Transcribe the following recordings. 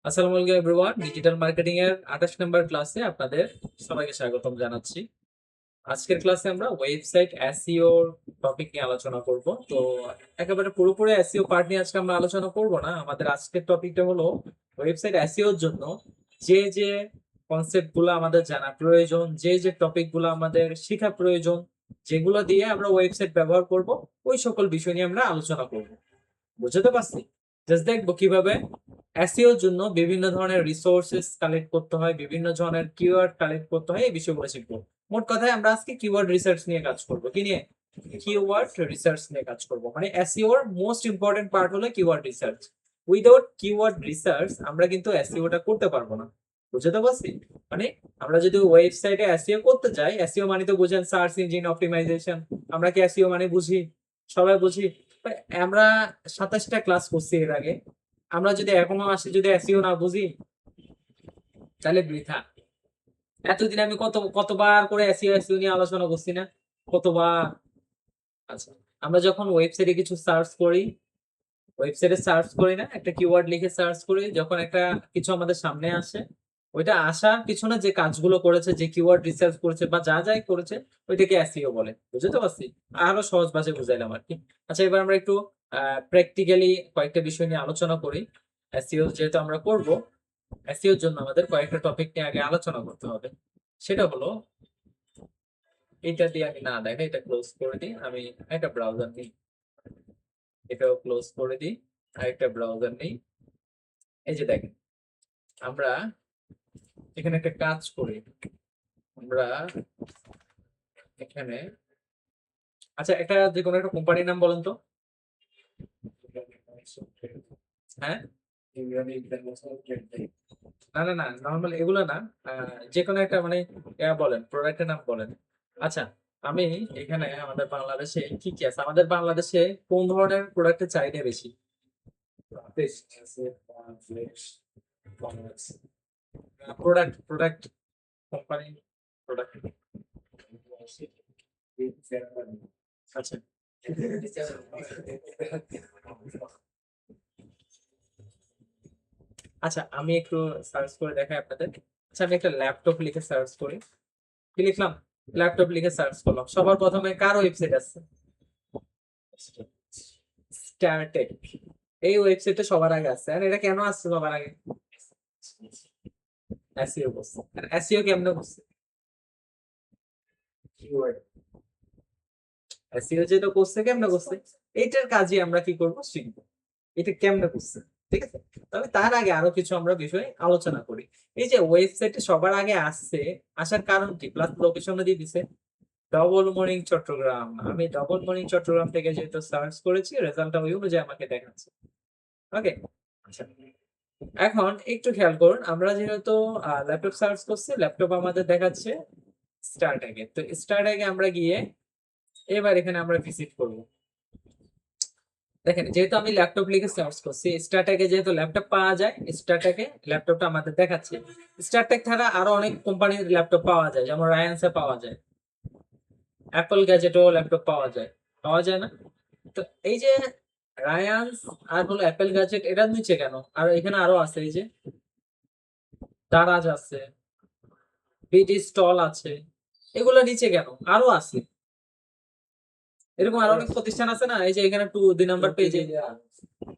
আসসালামু আলাইকুম everyone, digital marketing এর 28 নম্বর ক্লাসে আপনাদের সবাইকে স্বাগতম জানাচ্ছি। আজকের ক্লাসে আমরা ওয়েবসাইট এসইও টপিক নিয়ে আলোচনা করব। তো একেবারে পুরোপুরি এসইও পার্ট নিয়ে আজকে আমরা আলোচনা করব না। আমাদের আজকের টপিকটা হলো ওয়েবসাইট এসইও এর জন্য যে যে কনসেপ্ট গুলো আমাদের জানা প্রয়োজন, যে যে টপিক গুলো আমাদের শেখা প্রয়োজন, যেগুলো দিয়ে আমরা ওয়েবসাইট ব্যবহার করব, ওই সকল বিষয় নিয়ে আমরা আলোচনা করব। বুঝতে পারছি? জাস্ট দেখবো কিভাবে এসইও এর জন্য বিভিন্ন ধরনের রিসোর্সেস কালেক্ট করতে হয়, বিভিন্ন ধরনের কিওয়ার্ড কালেক্ট করতে হয়, এই বিষয়গুলো শিখবো। মোট কথায় আমরা আজকে কিওয়ার্ড রিসার্চ নিয়ে কাজ করব। কি নিয়ে? কিওয়ার্ড রিসার্চ নিয়ে কাজ করব। মানে এসইও এর মোস্ট ইম্পর্টেন্ট পার্ট হলো keyword research. Without keyword research আমরা কিন্তু এসইও টা করতে পারবো না। বুঝতে পারছি? মানে আমরা যদি ওয়েবসাইটে এসইও করতে যাই, এসইও মানে তো বুঝেন সার্চ ইঞ্জিন অপটিমাইজেশন। আমরা কি এসইও মানে বুঝি? সবাই বুঝি। আমরা 27টা ক্লাস করছি এর আগে। আমরা যদি এখনো আসি যদি এসইও না বুঝি তাহলে বৃথা। এতদিন আমি কতবার করে এসইও এসইও নিয়ে আলোচনা করছি না? কতবার। আচ্ছা, আমরা যখন ওয়েবসাইটে কিছু সার্চ করি, ওয়েবসাইটে সার্চ করি না, একটা কিওয়ার্ড লিখে সার্চ করি, যখন একটা কিছু আমাদের সামনে আসে, ওইটা আসার পিছনে যে কাজগুলো করেছে, যে কিওয়ার্ড রিসার্চ করেছে বা যা যাই করেছে, ওইটাকে এসইও বলে। বুঝতে পারছি? আরো সহজ ভাষায় বুঝাইলাম আর কি। আচ্ছা, এবার আমরা একটু প্র্যাকটিক্যালি কয়েকটা বিষয় নিয়ে আলোচনা করি। এসইও যেহেতু আমরা করব, এসইও এর জন্য আমাদের কয়েকটা টপিক নিয়ে আগে আলোচনা করতে হবে। সেটা হলো, এটা দিয়ে আমি না দেখা, এটা ক্লোজ করে দিই। আমি একটা ব্রাউজার নিই, এটাও ক্লোজ করে দিই, আরেকটা ব্রাউজার নিই। এই যে দেখেন, আমরা এখানে একটা কাজ করি। আমরা এখানে, আচ্ছা, একটা যে কোনো একটা কোম্পানির নাম বলেন তো। হ্যাঁ, না না না, নর্মাল এগুলো না। যে কোনো একটা মানে বলেন, প্রোডাক্টের নাম বলেন। আচ্ছা, আমি এখানে আমাদের বাংলাদেশে কি কি আছে, আমাদের বাংলাদেশে কোন ধরনের প্রোডাক্টের চাহিদা বেশি? Product product company product. আচ্ছা, আচ্ছা, আমি একটু সার্চ করে দেখাই আপনাদের। আচ্ছা, আমি একটা ল্যাপটপ লিখে সার্চ করি। কি লিখলাম? ল্যাপটপ লিখে সার্চ করলাম। সবার প্রথমে কার ওয়েবসাইট আছে? স্টারটেক। এই ওয়েবসাইটটা সবার আগে আছে। আর এটা কেন আসছে সবার আগে? এসইও করছে। আর এসইও কেমনে করছে? এসইও যেটা করছে কেমনে করছে, এইটার কাজে আমরা কি করব, শিখবো এটা কেমনে করছে। ঠিক আছে, তবে তার আগে আরো কিছু আমরা বিষয় আলোচনা করি। এই যে ওয়েবসাইটে সবার আগে আসছে, আসার কারণ কি? প্লাস লোকেশন দিয়ে দিছে ডবল মর্নিং চট্টগ্রাম। আমি ডবল মর্নিং চট্টগ্রাম থেকে যেহেতু সার্চ করেছি, রেজাল্টটা ওই অনুযায়ী আমাকে দেখাচ্ছে। ওকে, আচ্ছা, এখন একটু খেয়াল করুন, আমরা যেহেতু ল্যাপটপ সার্চ করছি, ল্যাপটপ আমাদের দেখাচ্ছে স্টারট্যাগে। তো স্টারট্যাগে আমরা গিয়ে এবার এখানে আমরা ভিজিট করব। দেখেন, যেহেতু আমি ল্যাপটপ লিখে সার্চ করছি, স্টারট্যাগে যেহেতু ল্যাপটপ পাওয়া যায়, স্টারট্যাগে ল্যাপটপটা আমাদের দেখাচ্ছে। স্টারট্যাগ ছাড়া আরো অনেক কোম্পানির ল্যাপটপ পাওয়া যায়, যেমন রায়ান্সে পাওয়া যায়, অ্যাপল গ্যাজেটও ল্যাপটপ পাওয়া যায়। পাওয়া যায় না? তো এই যে রায়ান্স আর হলো অ্যাপেল গ্যাজেট, এটার নিচে কেন? আর এখানে আরো আছে, এই যে দারাজ আছে, বিডি স্টল আছে, এগুলো নিচে কেন? আরো আছে, এরকম আরো অনেক প্রতিষ্ঠান আছে না? এই যে এখানে 2 নাম্বার পেজে,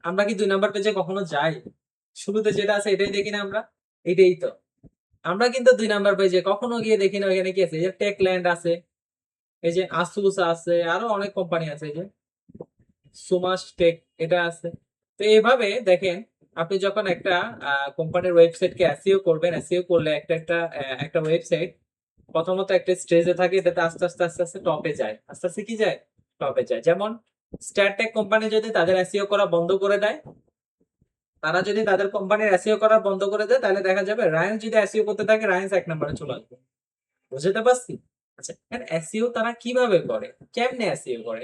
আমরা কি 2 নাম্বার পেজে কখনো যাই? শুরুতে যেটা আছে এটাই দেখি না আমরা? এটাই তো, আমরা কিন্তু 2 নাম্বার পেজে কখনো গিয়ে দেখি না ওখানে কি আছে। এই যে টেকল্যান্ড আছে, এই যে আসুস আছে, আরো অনেক কোম্পানি আছে, এই যে সুমাস টেক, এটা আছে। তো এইভাবে দেখেন, আপনি যখন একটা কোম্পানির ওয়েবসাইটকে এসইও করবেন, এসইও করলে একটা একটা একটা ওয়েবসাইট প্রথমত একটা স্টেজে থাকে, এটাতে আস্তে আস্তে আস্তে আস্তে টপে যায়, আস্তে আস্তে কি যায়, টপে যায়। যেমন স্টারটেক কোম্পানি যদি তাদের এসইও করা বন্ধ করে দেয়, তারা যদি তাদের কোম্পানির এসইও করা বন্ধ করে দেয়, তাহলে দেখা যাবে রায়ান্স যদি এসইও করতে থাকে, রায়ান্স 1 নম্বরে চলে আসবে। বুঝতে পারছি? আচ্ছা, এসইও তারা কিভাবে করে, কেমনে এসইও করে?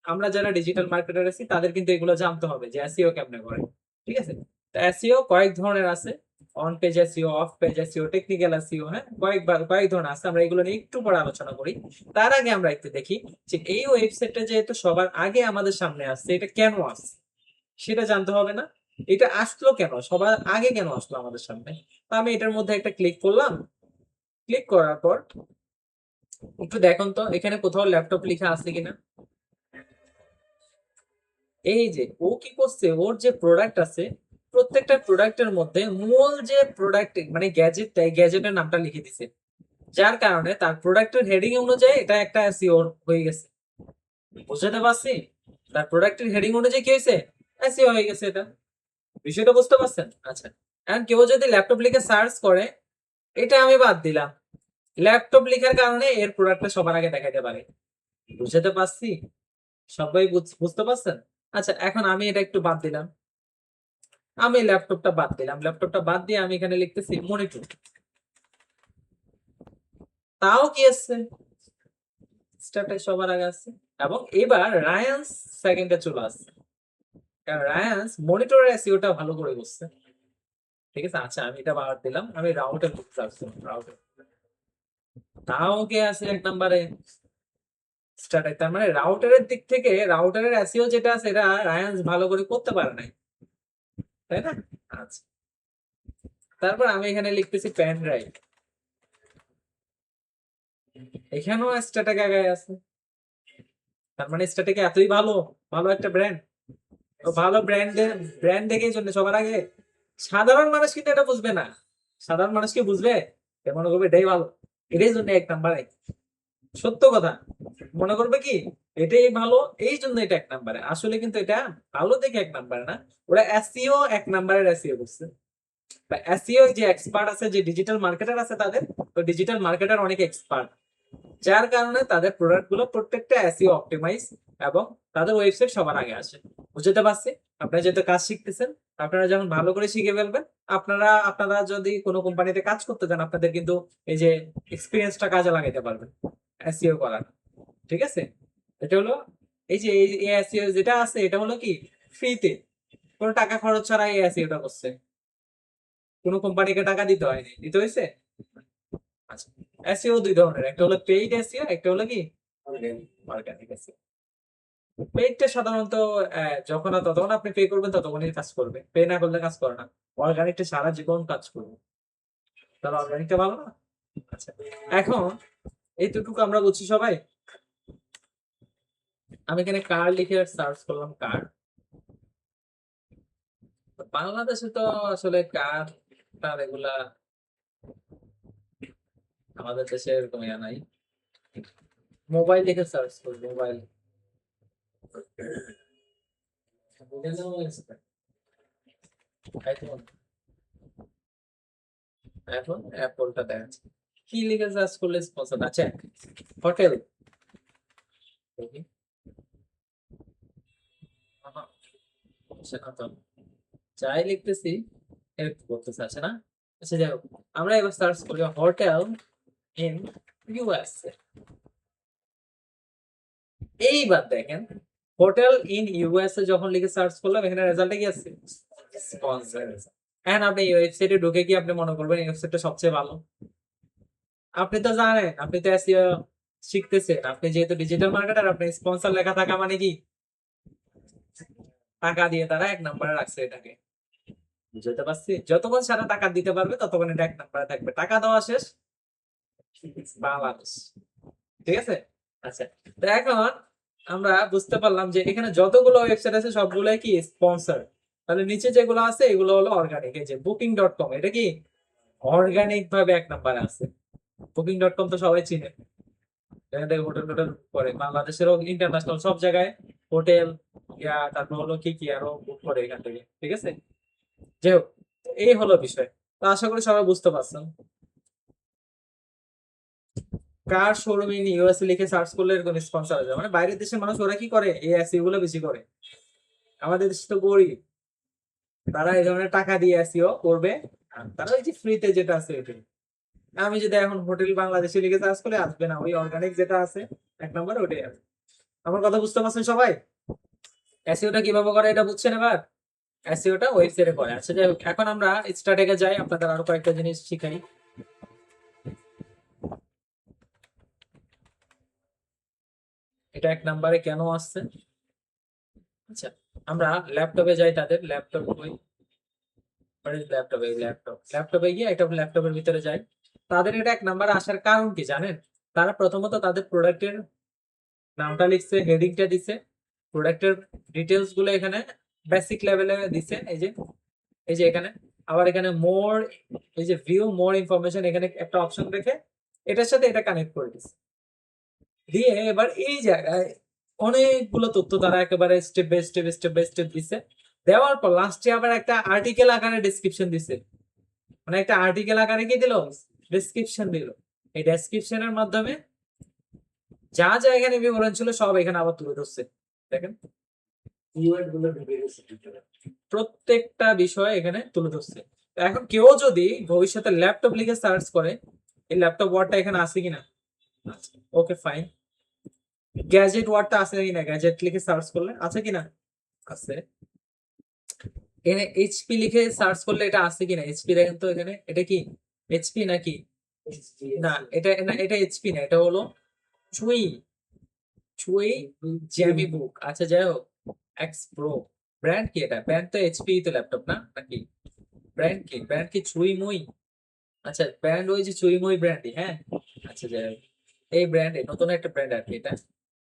আমরা যারা ডিজিটাল মার্কেটার আছি তাদের কিন্তু এগুলো জানতে হবে যে এসইও কেমনে করে। ঠিক আছে, তো এসইও কয়েক ধরনের আছে। On page SEO, of page SEO, technical SEO, হ্যাঁ, কয়েক ধরনের আছে। আমরা এগুলো নিয়ে একটু পরে আলোচনা করি। তার আগে আমরা একটু দেখি যে এই ওয়েবসাইটটা যেহেতু সবার আগে আমাদের সামনে আসছে, এটা কেন আসছে সেটা জানতে হবে না? এটা আসলো কেন, সবার আগে কেন আসলো আমাদের সামনে? তো আমি এটার মধ্যে একটা ক্লিক করলাম। ক্লিক করার পর একটু দেখুন তো এখানে কোথাও ল্যাপটপ লেখা আছে কিনা। এই যে ও কি করছে, ওর যে প্রোডাক্ট আছে প্রত্যেকটা প্রোডাক্টের মধ্যে মূল যে প্রোডাক্ট মানে গ্যাজেট, গ্যাজেটের নামটা লিখে দিছে, যার কারণে তার প্রোডাক্টের হেডিং অনুযায়ী এটা একটা এসইও হয়ে গেছে। বুঝতে পারছি? তার প্রোডাক্টের হেডিং অনুযায়ী কি হয়েছে, এসইও হয়ে গেছে। এটা বিষয়টা বুঝতে পারছেন? আচ্ছা, এখন কেউ যদি ল্যাপটপ লিখে সার্চ করে, এটা আমি বাদ দিলাম, ল্যাপটপ লেখার কারণে এর প্রোডাক্টটা সবার আগে দেখাতে পারে। বুঝতে পারছি? সবাই বুঝতে পারছেন? আচ্ছা, এখন আমি এটা একটু বাদ দিলাম, আমি ল্যাপটপটা বাদ দিলাম, ল্যাপটপটা বাদ দিয়ে আমি এখানে লিখতেছি মনিটর। তাও কি আসছে, স্টার্টে সবার আগে আসছে। এবং এবার রায়ান্স সেকেন্ডে চলে আসছে, কারণ রায়ান্স মনিটরের এসইওটা ভালো করে করছে। ঠিক আছে, আচ্ছা আমি এটা বাদ দিলাম, আমি রাউটার সার্চ করলাম, রাউটার তাও কে আছে এক নম্বরে স্টার্টে। তার মানে রাউটারের দিক থেকে রাউটারের এসইও যেটা আছে এটা রায়ান্স ভালো করে করতে পারে নাই, তাই না? আচ্ছা, তারপর আমি এখানে লিখতেছি প্যান ড্রাইভ, এখানেও স্ট্যাটাক আগে আছে। তার মানে স্ট্যাটাক এতই ভালো, ভালো একটা ব্র্যান্ড। তো ভালো ব্র্যান্ডের ব্র্যান্ড দেখেই জন্য সবার আগে। সাধারণ মানুষ কিন্তু এটা বুঝবে না, সাধারণ মানুষ কি বুঝবে, এ মনে করবে এটাই ভালো, এটাই জন্য এক নাম্বারে। সত্য কথা, মনে করবে কি এটাই ভালো এই জন্য এটা এক নাম্বারে। আসলে কিন্তু এটা ভালো দেখে এক নাম্বারে না, ওরা এসইও এক নাম্বারের এসইও করছে। বা এসইও যে এক্সপার্ট আছে, যে ডিজিটাল মার্কেটার আছে তাদের, তো ডিজিটাল মার্কেটার অনেক এক্সপার্ট, যার কারণে তাদের প্রোডাক্ট গুলো প্রত্যেকটা এসইও অপটিমাইজ এবং তাদের ওয়েবসাইট সবার আগে আসে। বুঝতে পারছি? আপনারা যেহেতু কাজ শিখতেছেন, আপনারা যখন ভালো করে শিখে ফেলবেন, আপনারা আপনারা যদি কোনো কোম্পানিতে কাজ করতে চান, আপনাদের কিন্তু এই যে এক্সপিরিয়েন্সটা কাজে লাগাইতে পারবেন এসইও করার। ঠিক আছে, এটা হলো এই যে এই এসইও যেটা আছে এটা হলো কি ফ্রিতে, কোনো টাকা খরচ ছাড়া এই এসইওটা করছে, কোনো কোম্পানিকে টাকা দিতে হয়নি, দিতে হয়েছে। আচ্ছা, এসইও দুই ধরনের, একটা হলো পেইড এসইও, একটা হলো কি অর্গানিক এসইও। পেইডটা সাধারণত যখন আর ততক্ষণ আপনি পে করবেন ততক্ষণই কাজ করবে, পে না করলে কাজ করে না। অর্গানিকটা সারা জীবন কাজ করবে, তাহলে অর্গানিকটা ভালো না? আচ্ছা, এখন এইটুকু আমরা বুঝছি সবাই। আমি এখানে কার লিখে সার্চ করলাম, কার। বাংলাদেশে তো আসলে কার টার এগুলা আমাদের দেশে এরকম ইয়া নাই। মোবাইল লিখে সার্চ করি, মোবাইল। আইফোন, এখন অ্যাপলটা দেখাচ্ছে। কি লিখে সার্চ করলে স্পন্সর? আচ্ছা, হোটেল। দেখি, আহা, হচ্ছে না তো। যাই লিখতেছি হেল্প করতেছে, আছে না? আচ্ছা যাই হোক, আমরা এবার সার্চ করি হোটেল ইন ইউএস। এইবার দেখেন, হোটেল ইন ইউএস এ যখন লিখে সার্চ করলাম, এখানে রেজাল্টে কি আছে, স্পন্সর। এখন আপনি এই ওয়েবসাইটে ঢুকে কি আপনি মনে করবেন এই ওয়েবসাইটটা সবচেয়ে ভালো? আপনি তো জানেন, আপনি তো এসইও শিখতেছেন, আপনি যেহেতু ডিজিটাল মার্কেটার, আপনি স্পন্সর লেখা থাকা মানে কি টাকা দিয়ে তারা এক নম্বরে রাখছে এটাকে। বুঝতে পারছি? যতক্ষণ সারা টাকা দিতে পারবে ততক্ষণ এটা এক নম্বরে থাকবে, টাকা দেওয়া শেষ বাংলাদেশ। ঠিক আছে, আচ্ছা। তো এখন আমরা বুঝতে পারলাম যে এখানে যতগুলো ওয়েবসাইট আছে সবগুলোই কি স্পন্সর। তাহলে নিচে যেগুলো আছে এগুলো হলো অর্গানিক। এই যে বুকিং.কম, এটা কি অর্গানিক ভাবে এক নম্বরে আছে। বুকিং.কম তো সবাই চিনে, এখান থেকে হোটেল টোটেল করে বাংলাদেশের ইন্টারন্যাশনাল সব জায়গায় হোটেল, ইয়া তারপর হলো কি কি আরো বুক করে এখান থেকে। ঠিক আছে, যাই হোক, এই হলো বিষয়। তো আশা করি সবাই বুঝতে পারছেন। কার শোরুম ইন ইউএসএ লিখে সার্চ করলে এরকম স্পন্সর হয়ে যায়, মানে বাইরের দেশের মানুষ ওরা কি করে এই এসইও গুলো বেশি করে। আমাদের দেশে তো গরিব, তারা এই ধরনের টাকা দিয়ে এসইও করবে, আর তারা ওই যে ফ্রিতে যেটা আছে ওইটাই। আমি যদি এখন হোটেল বাংলাদেশে লিখে সার্চ করে আসবে না, ওই অর্গানিক যেটা আছে এক নম্বরে ওইটাই আছে। আমার কথা বুঝতে পারছেন সবাই? এসইওটা কিভাবে করে এটা বুঝছেন এবার? এসইওটা ওয়েবসাইটে করে। আচ্ছা যাই হোক, এখন আমরা স্টার্টেগে যাই, আপনাদের আরো কয়েকটা জিনিস শিখাই। এটা এক নম্বরে কেন আসছে? আচ্ছা, আমরা ল্যাপটপে যাই, তাদের ল্যাপটপে গিয়ে একটা ল্যাপটপের ভিতরে যাই। তাদের এটা ১ নাম্বারে আসার কারণ কি জানেন? তারা প্রথমত তাদের প্রোডাক্টের নামটা লিখছে, হেডিংটা দিছে, প্রোডাক্টের ডিটেইলস গুলো এখানে বেসিক লেভেলে দিছে। এই যে এখানে আবার এখানে মোর, এই যে ভিউ মোর ইনফরমেশন, এখানে একটা অপশন রেখে এটার সাথে এটা কানেক্ট করে দিছে। দিয়ে এবার এই জায়গায় অনেকগুলো তথ্য তারা একেবারে স্টেপ বাই স্টেপ দিছে। দেওয়ার পর লাস্টে আবার একটা আর্টিকেল আকারে ডেসক্রিপশন দিছে। মানে একটা আর্টিকেল আকারে কি দিল? ডেসক্রিপশন দিল। এই ডেসক্রিপশনের মাধ্যমে যা যা এখানে বিবরণ ছিল সব এখানে আবার তুলে ধরছে। দেখেন কিওয়ার্ড গুলো প্রত্যেকটা বিষয় এখানে তুলে ধরছে। এখন কেউ যদি ভবিষ্যতে ল্যাপটপ লিখে সার্চ করে, এই ল্যাপটপ ওয়ার্ডটা এখানে আছে কিনা, ওকে ফাইন। গ্যাজেট ওয়ার্ডটা আছে কিনা, গ্যাজেট লিখে সার্চ করলে আছে কিনা, আছে। এখানে এইচপি লিখে সার্চ করলে এটা আছে কিনা, এইচপি দেখেন তো এখানে, এটা কি এইচপি নাকি? না, এটা এইচপি না, এটা হলো চুই চুই জ্যামি বুক। আচ্ছা যাই হোক, এক্স প্রো ব্র্যান্ড কি? এটা ব্র্যান্ড তো এইচপি তো ল্যাপটপ না নাকি? ব্র্যান্ড কি চুই মুই? আচ্ছা ব্র্যান্ড ওই যে চুই মুই ব্র্যান্ডই, হ্যাঁ। আচ্ছা যাই হোক, এই ব্র্যান্ডে নতুন একটা ব্র্যান্ড আর কি এটা।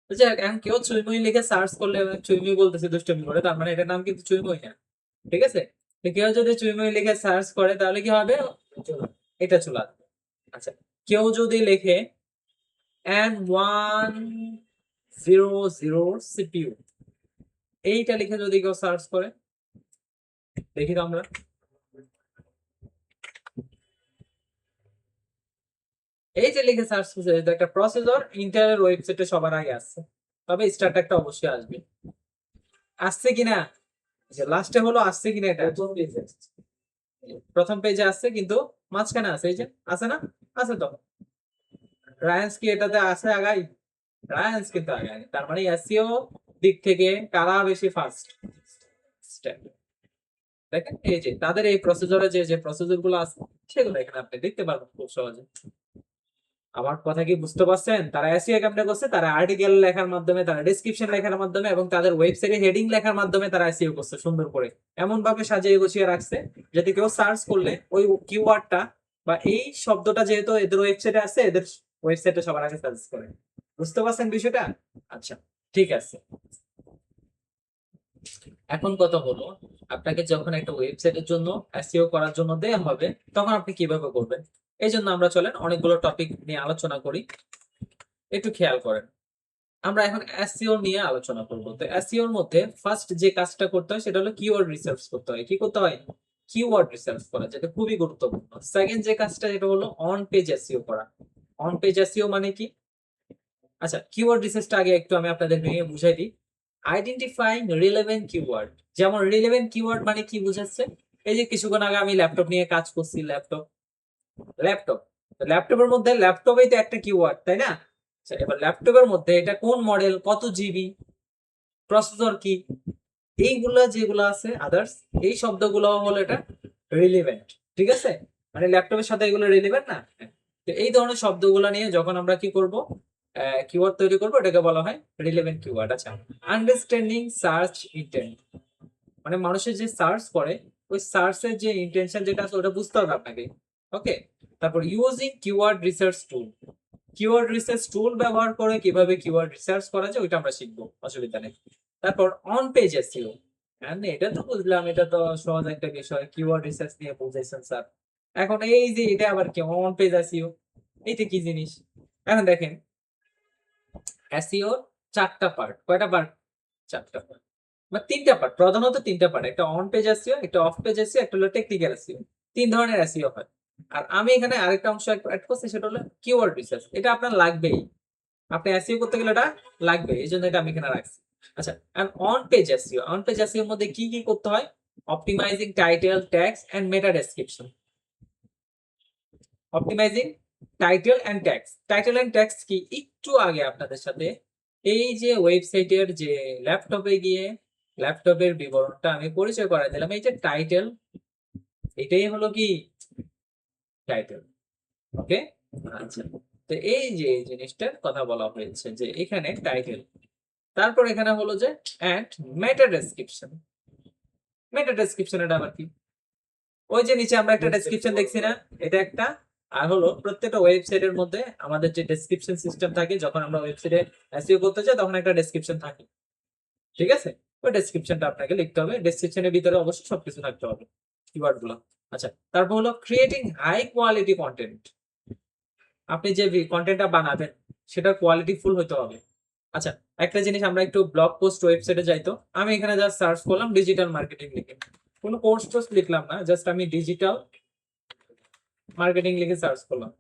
তো যাই হোক, এখন কেউ চুই মুই লিখে সার্চ করলে চুই মুই বলতেছে দুষ্টমি করে, তার মানে এটার নাম কিন্তু চুই মুই না, ঠিক আছে? তো কেউ যদি চুই মুই লিখে সার্চ করে তাহলে কি হবে? এটা চলে আসবে। আচ্ছা, কেউ যদি লেখে N100 CPU, এইটা লিখে যদি কেউ সার্চ করে, দেখি তো আমরা, এই যে লিখে সার্চ করছে, এটা একটা প্রসেসর ইন্টেলের ওয়েবসাইটে সবার আগে আসছে, তবে স্টার্ট একটা অবশ্যই আসবে। আসছে কিনা, যে লাস্টে হলো আসছে কিনা, এটা প্রথম পেজে আসছে, কিন্তু মাঝখানে আছে, এই যে আছে না, আছে তো। রায়ান্স কি এটাতে আছে আগাই? রায়ান্স কিন্তু আগায়, তার মানে এসইও দিক থেকে কারা বেশি ফার্স্ট স্টেপ। দেখেন এই যে তাদের এই প্রসেসরে যে প্রসেসর গুলো আছে, সেগুলো এখানে আপনি দেখতে পারবেন খুব সহজে। আমার কথা কি বুঝতে পারছেন? তারা এসইও কেমনে করছে? তারা আর্টিকেল লেখার মাধ্যমে, তারা ডেসক্রিপশন লেখার মাধ্যমে এবং তাদের ওয়েবসাইটে হেডিং লেখার মাধ্যমে তারা এসইও করছে সুন্দর করে, এমন ভাবে সাজিয়ে গুছিয়ে রাখছে যাতে কেউ সার্চ করলে ওই কিওয়ার্ডটা বা এই শব্দটা যেহেতু এদের ওয়েবসাইটে আছে, এদের ওয়েবসাইটে সবার আগে সার্চ করে। বুঝতে পারছেন বিষয়টা? আচ্ছা, ঠিক আছে। এখন কথা হলো, আপনাকে যখন একটা ওয়েবসাইটের জন্য এসইও করার জন্য দেয়া হবে, তখন আপনি কিভাবে করবেন? এই জন্য আমরা চলেন অনেকগুলো টপিক নিয়ে আলোচনা করি, একটু খেয়াল করেন। আমরা এখন এসইও নিয়ে আলোচনা করব। তো এসইও এর মধ্যে ফার্স্ট যে কাজটা করতে হয় সেটা হলো কিওয়ার্ড রিসার্চ করতে হয়। কি করতে হয়? কিওয়ার্ড রিসার্চ করা, যেটা খুবই গুরুত্বপূর্ণ। সেকেন্ড যে কাজটা, এটা হলো অন পেজ এসইও করা। অন পেজ এসইও মানে কি? আচ্ছা, কিওয়ার্ড রিসার্চটা আগে একটু আমি আপনাদের ভেঙে বুঝাই দিই। আইডেন্টিফাইং রিলেভেন্ট কিওয়ার্ড, যেমন রিলেভেন্ট কিওয়ার্ড মানে কি বুঝাচ্ছে? এই যে কিছুক্ষণ আগে আমি ল্যাপটপ নিয়ে কাজ করছি, ল্যাপটপ ল্যাপটপ ল্যাপটপের মধ্যে ল্যাপটপই তো একটা কিওয়ার্ড, তাই না? আচ্ছা, এবার ল্যাপটপের মধ্যে এটা কোন মডেল, কত জিবি, প্রসেসর কি, এইগুলা যেগুলো আছে আদার্স, এই শব্দগুলো হলো এটা রিলেভেন্ট, ঠিক আছে? মানে ল্যাপটপের সাথে এগুলো রিলেভেন্ট না? হ্যাঁ। তো এই ধরনের শব্দগুলো নিয়ে যখন আমরা কি করব, কিওয়ার্ড তৈরি করব, এটাকে বলা হয় রিলেভেন্ট কিওয়ার্ড। আচ্ছা, আন্ডারস্ট্যান্ডিং সার্চ ইন্টেন্ট, মানে মানুষের যে সার্চ করে ওই সার্চের যে ইন্টেনশন যেটা আছে ওটা বুঝতে হবে আপনাকে। ওকে, তারপর ইউজিং কিওয়ার্ড রিসার্চ টুল, কিওয়ার্ড রিসার্চ টুল ব্যবহার করে কিভাবে কিওয়ার্ড রিসার্চ করা যায় ওইটা আমরা শিখবো, অসুবিধা নেই। তারপর অন পেজ এসইও, এটা তো বুঝলাম, এটা তো সহজ একটা বিষয়, কিওয়ার্ড রিসার্চ নিয়ে বুঝাইছেন স্যার। এখন এই যে এটা আবার কি অন পেজ এসইও, এইটা কি জিনিস? এখন দেখেন, এসইও 4টা পার্ট। কয়টা পার্ট? 4টা পার্ট বা 3টা পার্ট, প্রধানত 3টা পার্ট। একটা অন পেজ এসইও, একটা অফ পেজ এসইও, একটা হলো টেকনিক্যাল এসইও। 3 ধরনের এসইও হয়। আর আমি এখানে আরেকটা অংশ অ্যাড করছি, সেটা হলো কিওয়ার্ড রিসার্চ। এটা আপনার লাগবেই, আপনি এসইও করতে গেলে এটা লাগবে, এই জন্য এটা আমি এখানে রাখছি। আচ্ছা, and on page SEO, on page SEO এর মধ্যে কি কি করতে হয়? Optimising title, tags and meta description. Optimising title and tags, title and tags কি একটু আগে আপনাদের সাথে এই যে ওয়েবসাইটের যে ল্যাপটপে গিয়ে ল্যাপটপের বিবরণটা আমি পরিচয় করাই দিলাম। এই যে টাইটেল, এটাই হলো কি টাইটেল। ওকে, আচ্ছা। তো এই যে এই জিনিসটার কথা বলা হয়েছে যে এখানে টাইটেল, তারপর এখানে হলো যে add meta description. Meta description এটা আবার কি? ওই যে নিচে আমরা একটা ডেসক্রিপশন দেখছি না, এটা একটা। আর হলো প্রত্যেকটা ওয়েবসাইটের মধ্যে আমাদের যে ডেসক্রিপশন সিস্টেম থাকে, যখন আমরা ওয়েবসাইটে এসইও করতে চাই তখন একটা ডেসক্রিপশন থাকে, ঠিক আছে? ওই ডেসক্রিপশনটা আপনাকে লিখতে হবে, ডেসক্রিপশনের ভিতরে অবশ্যই সবকিছু থাকতে হবে, কিওয়ার্ড গুলো। আচ্ছা, তারপর হলো ক্রিয়েটিং হাই কোয়ালিটি কন্টেন্ট। আপনি যে কন্টেন্টটা বানাবেন সেটা কোয়ালিটি ফুল হতে হবে। আচ্ছা, একটা জিনিস, আমরা একটু ব্লগ পোস্ট ওয়েবসাইটে যাই তো। আমি এখানে জাস্ট সার্চ করলাম ডিজিটাল মার্কেটিং লিখে, কোনো কোর্স টোর্স লিখলাম না, জাস্ট আমি ডিজিটাল মার্কেটিং লিখে সার্চ করলাম।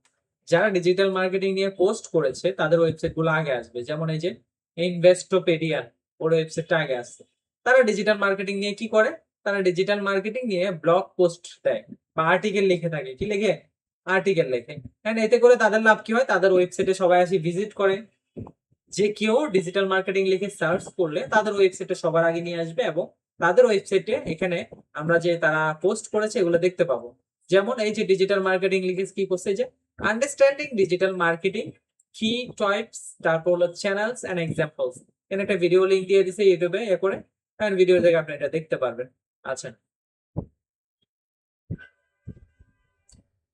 যারা ডিজিটাল মার্কেটিং নিয়ে পোস্ট করেছে তাদের ওয়েবসাইট গুলো আগে আসবে, যেমন এই যে ইনভেস্টোপেডিয়া, ওর ওয়েবসাইটটা আগে আসছে। তারা ডিজিটাল মার্কেটিং নিয়ে কি করে? তারা ডিজিটাল মার্কেটিং নিয়ে ব্লগ পোস্ট দেয় বা আর্টিকেল লিখে থাকে। কি লিখে? আর্টিকেল লেখে। এন্ড এতে করে তাদের লাভ কি হয়? তাদের ওয়েবসাইটে সবাই আসি ভিজিট করে। যে কেউ ডিজিটাল মার্কেটিং লিখে সার্চ করলে তাদের ওয়েবসাইটে সবার আগে নিয়ে আসবে, এবং তাদের ওয়েবসাইটে এখানে আমরা যে তারা পোস্ট করেছে এগুলো দেখতে পাবো। যেমন এই যে ডিজিটাল মার্কেটিং লিখে কি করছে, যে আন্ডারস্ট্যান্ডিং ডিজিটাল মার্কেটিং কি টাইপস, তারপর হলো চ্যানেলস এন্ড এক্সাম্পলস। এখানে একটা ভিডিও লিংক দিয়ে দিছে ইউটিউবে, এ করে ভিডিও থেকে আপনি এটা দেখতে পারবেন। আচ্ছা,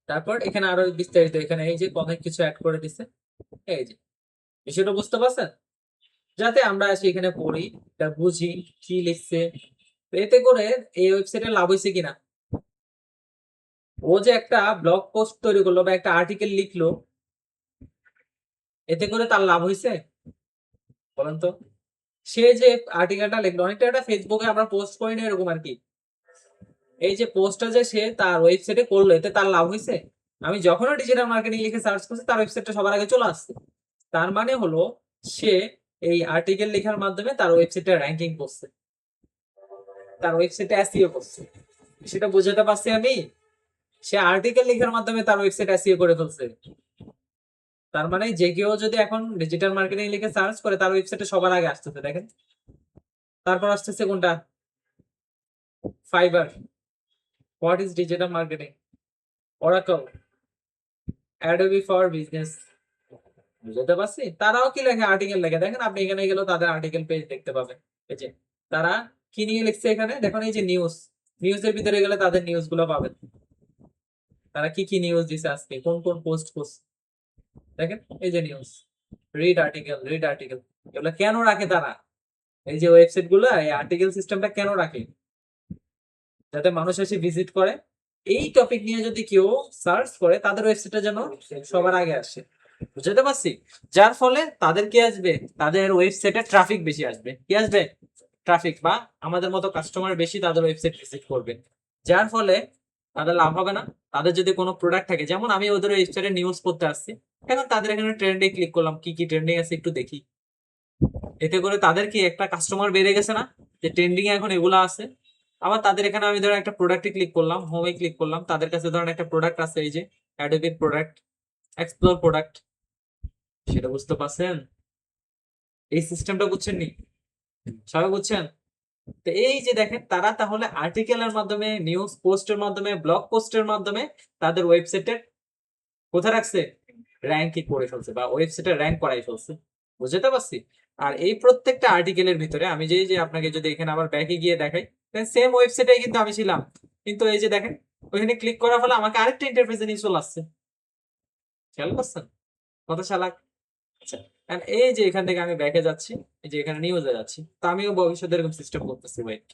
তারপর এখানে আরো বিস্তারিত, এখানে এই যে অনেক কিছু অ্যাড করে দিছে। এই যে বিষয়টা বুঝতে পারছেন, যাতে আমরা আসি এখানে পড়ি, এটা বুঝি কি লিখছে। তো এতে করে এই ওয়েবসাইটে লাভ হয়েছে কিনা, ও যে একটা ব্লগ পোস্ট তৈরি করলো বা একটা আর্টিকেল লিখলো, এতে করে তার লাভ হয়েছে বলেন তো? সে যে আর্টিকেলটা লিখলো, অনেকটা একটা ফেসবুকে আমরা পোস্ট করি না এরকম আর কি। এই যে পোস্টটা যে সে তার ওয়েবসাইটে করলো, এতে তার লাভ হয়েছে। আমি যখনও ডিজিটাল মার্কেটিং লিখে সার্চ করছি তার ওয়েবসাইটটা সবার আগে চলে আসছে। তার মানে হলো সে এই আর্টিকেল লেখার মাধ্যমে তার ওয়েবসাইটে র্যাঙ্কিং করছে, তার ওয়েবসাইটে এসইও করছে। সেটা বুঝাতে পারছি আমি? সে আর্টিকেল লেখার মাধ্যমে তার ওয়েবসাইট এসইও করে ফেলছে। তার মানে যে কেউ যদি এখন ডিজিটাল মার্কেটিং লিখে সার্চ করে তার ওয়েবসাইটে সবার আগে আসতেছে, দেখেন। তারপর আসতেছে কোনটা? Fibre, what is digital marketing, oracle, Adobe for business. বুঝতে পারছি? তারাও কি লেখে? আর্টিকেল লেখে। দেখেন আপনি এখানে গেলেও তাদের আর্টিকেল পেজ দেখতে পাবেন। এই যে তারা কি নিয়ে লিখছে এখানে দেখুন, এই যে নিউজ, নিউজের ভিতরে গেলে তাদের নিউজ গুলো পাবেন। তারা কি কি নিউজ দিছে আজকে, কোন কোন পোস্ট করছে, দেখেন। এই যে news, read article, read article. এগুলো কেন রাখে তারা? এই যে ওয়েবসাইট গুলো এই আর্টিকেল সিস্টেমটা কেন রাখে? যাতে মানুষ এসে ভিজিট করে, এই টপিক নিয়ে যদি কেউ সার্চ করে তাদের ওয়েবসাইটটা যেন সবার আগে আসে। বুঝতে পারছি? যার ফলে তাদের কি আসবে? তাদের ওয়েবসাইটে ট্রাফিক বেশি আসবে। কি আসবে? ট্রাফিক, বা আমাদের মতো কাস্টমার বেশি তাদের ওয়েবসাইট ভিজিট করবে। যার ফলে তাদের লাভ হবে না। তাদের যদি কোনো প্রোডাক্ট থাকে, যেমন আমি ওদের ওয়েবসাইটে নিউজ পড়তে আসছি, এখন তাদের এখানে ট্রেন্ডে ক্লিক করলাম, কি কি ট্রেন্ডিং আছে একটু দেখি। এতে করে তাদের কি একটা কাস্টমার বেড়ে গেছে না, যে ট্রেন্ডিং এখন এগুলো আছে। আবার তাদের এখানে আমি ধরেন একটা প্রোডাক্টে ক্লিক করলাম, হোমে ক্লিক করলাম, তাদের কাছে ধরেন একটা প্রোডাক্ট আছে, এই যে অ্যাডোবি প্রোডাক্ট, এক্সপ্লোর প্রোডাক্ট। সেটা বুঝতে পারছেন? এই সিস্টেমটা বুঝছেন নি? সবাই বুঝছেন? তো এই যে দেখেন, তারা তাহলে আর্টিকেলের মাধ্যমে, নিউজ পোস্টের মাধ্যমে, ব্লগ পোস্টের মাধ্যমে তাদের ওয়েবসাইটে কোথায় রাখছে? র্যাঙ্কিং করে ফেলছে, বা ওয়েবসাইটে র্যাঙ্ক করাই ফেলছে। বুঝতে পারছি? আর এই প্রত্যেকটা আর্টিকেলের ভিতরে আমি যে যে আপনাকে যদি এখানে আবার ব্যাকে গিয়ে দেখাই, সেম ওয়েবসাইটে কিন্তু আমি ছিলাম, কিন্তু এই যে দেখেন ওইখানে ক্লিক করার ফলে আমাকে আরেকটা ইন্টারফেসে নিয়ে চলে আসছে। খেয়াল করছেন কত চালাক? আচ্ছা, and এই যে এখান থেকে আমি ব্যাকে যাচ্ছি, এই যে এখানে নিউজে যাচ্ছি, তো আমিও ভবিষ্যতে এরকম সিস্টেম করতেছি। ওয়েট,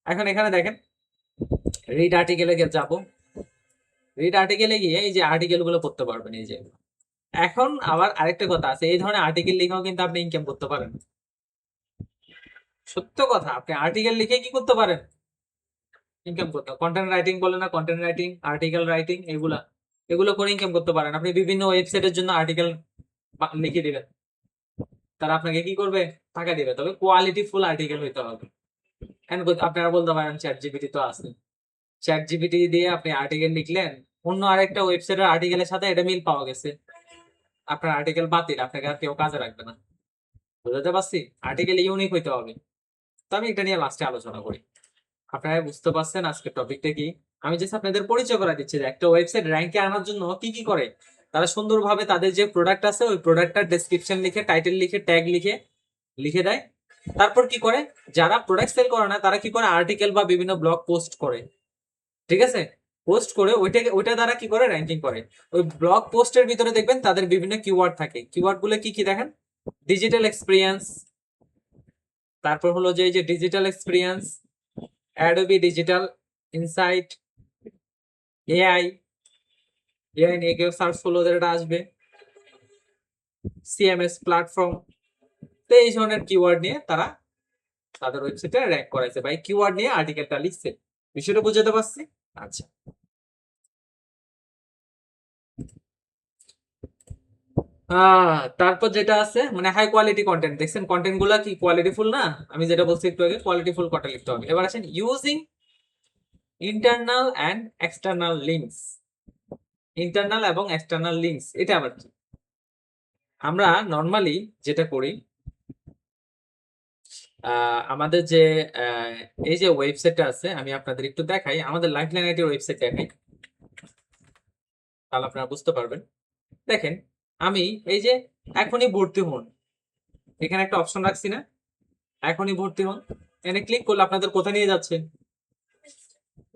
এখন এখানে দেখেন রিড আর্টিকেলে যাব। রিড আর্টিকেলে গিয়ে এই যে আর্টিকেল গুলো পড়তে পারবেন। এই যে এখন আবার আরেকটা কথা আছে, এই ধরনের আর্টিকেল লিখেও কিন্তু আপনি ইনকাম করতে পারেন। সত্য কথা, আপনি আর্টিকেল লিখে কি করতে পারেন? ইনকাম করতে। কন্টেন্ট রাইটিং বলে না, কন্টেন্ট রাইটিং, আর্টিকেল রাইটিং, এগুলা এগুলো করে ইনকাম করতে পারেন। আপনি বিভিন্ন ওয়েবসাইটের জন্য আর্টিকেল লিখে দিবেন, তারা আপনাকে কি করবে? টাকা দিবে, তবে কোয়ালিটি ফুল আর্টিকেল হইতে হবে। আপনারা বলতে পারেন চ্যাট জিপিটি তো আছে, চ্যাট জিপিটি দিয়ে আপনি আর্টিকেল লিখলেন, অন্য আরেকটা ওয়েবসাইটের আর্টিকেলের সাথে এটা মিল পাওয়া গেছে, আপনার আর্টিকেল বাতিল, আপনাকে আর কেউ কাজে রাখবে না। বুঝতে পারছি? আর্টিকেল ইউনিক হইতে হবে। তো আমি এটা নিয়ে লাস্টে আলোচনা করি। আপনারা বুঝতে পারছেন আজকের টপিকটা কি? আমি জাস্ট আপনাদের পরিচয় করা দিচ্ছি যে একটা ওয়েবসাইট র্যাঙ্কে আনার জন্য কি কি করে। তারা সুন্দরভাবে তাদের যে প্রোডাক্ট আছে ওই প্রোডাক্টটার ডেসক্রিপশন লিখে, টাইটেল লিখে, ট্যাগ লিখে লিখে দেয়। তারপর কি করে, যারা প্রোডাক্ট সেল করে না তারা কি করে, আর্টিকেল বা বিভিন্ন ব্লগ পোস্ট করে, ঠিক আছে, পোস্ট করে ওইটা দ্বারা কি করে, র্যাঙ্কিং করে। ওই ব্লগ পোস্টের ভিতরে দেখবেন তাদের বিভিন্ন কিওয়ার্ড থাকে, কিওয়ার্ড গুলো কি কি দেখেন, ডিজিটাল এক্সপিরিয়েন্স, তারপর হলো যে এই যে digital experience, Adobe digital insight, AI, AI নিয়ে কেউ সার্চ করলে ওদের এটা আসবে, সিএমএস প্ল্যাটফর্ম। তো এই ধরনের কিওয়ার্ড নিয়ে তারা তাদের ওয়েবসাইটে র্যাঙ্ক করাইছে, বা এই কিওয়ার্ড নিয়ে আর্টিকেলটা লিখছে। বিষয়টা বুঝতে পারছি? আচ্ছা, তারপর যেটা আছে মানে হাই কোয়ালিটি কন্টেন্ট, দেখছেন কন্টেন্ট গুলা কি কোয়ালিটিফুল না? আমি যেটা বলছি একটু আগে, কোয়ালিটিফুল কন্টেন্ট লিখতে হবে। এবার আসেন using internal and external links. Internal এবং এক্সটার্নাল লিঙ্কস এটা আবার কি? আমরা নর্মালি যেটা করি, আমাদের যে আহ, এই যে ওয়েবসাইটটা আছে, আমি আপনাদের একটু দেখাই, আমাদের লাইফলাইন আইটির ওয়েবসাইট দেখাই, তাহলে আপনারা বুঝতে পারবেন। দেখেন, আমি এই যে এখনই ভর্তি হন, এখানে একটা অপশন রাখছি না, এখনই ভর্তি হন, এখানে ক্লিক করলে আপনাদের কোথায় নিয়ে যাচ্ছে,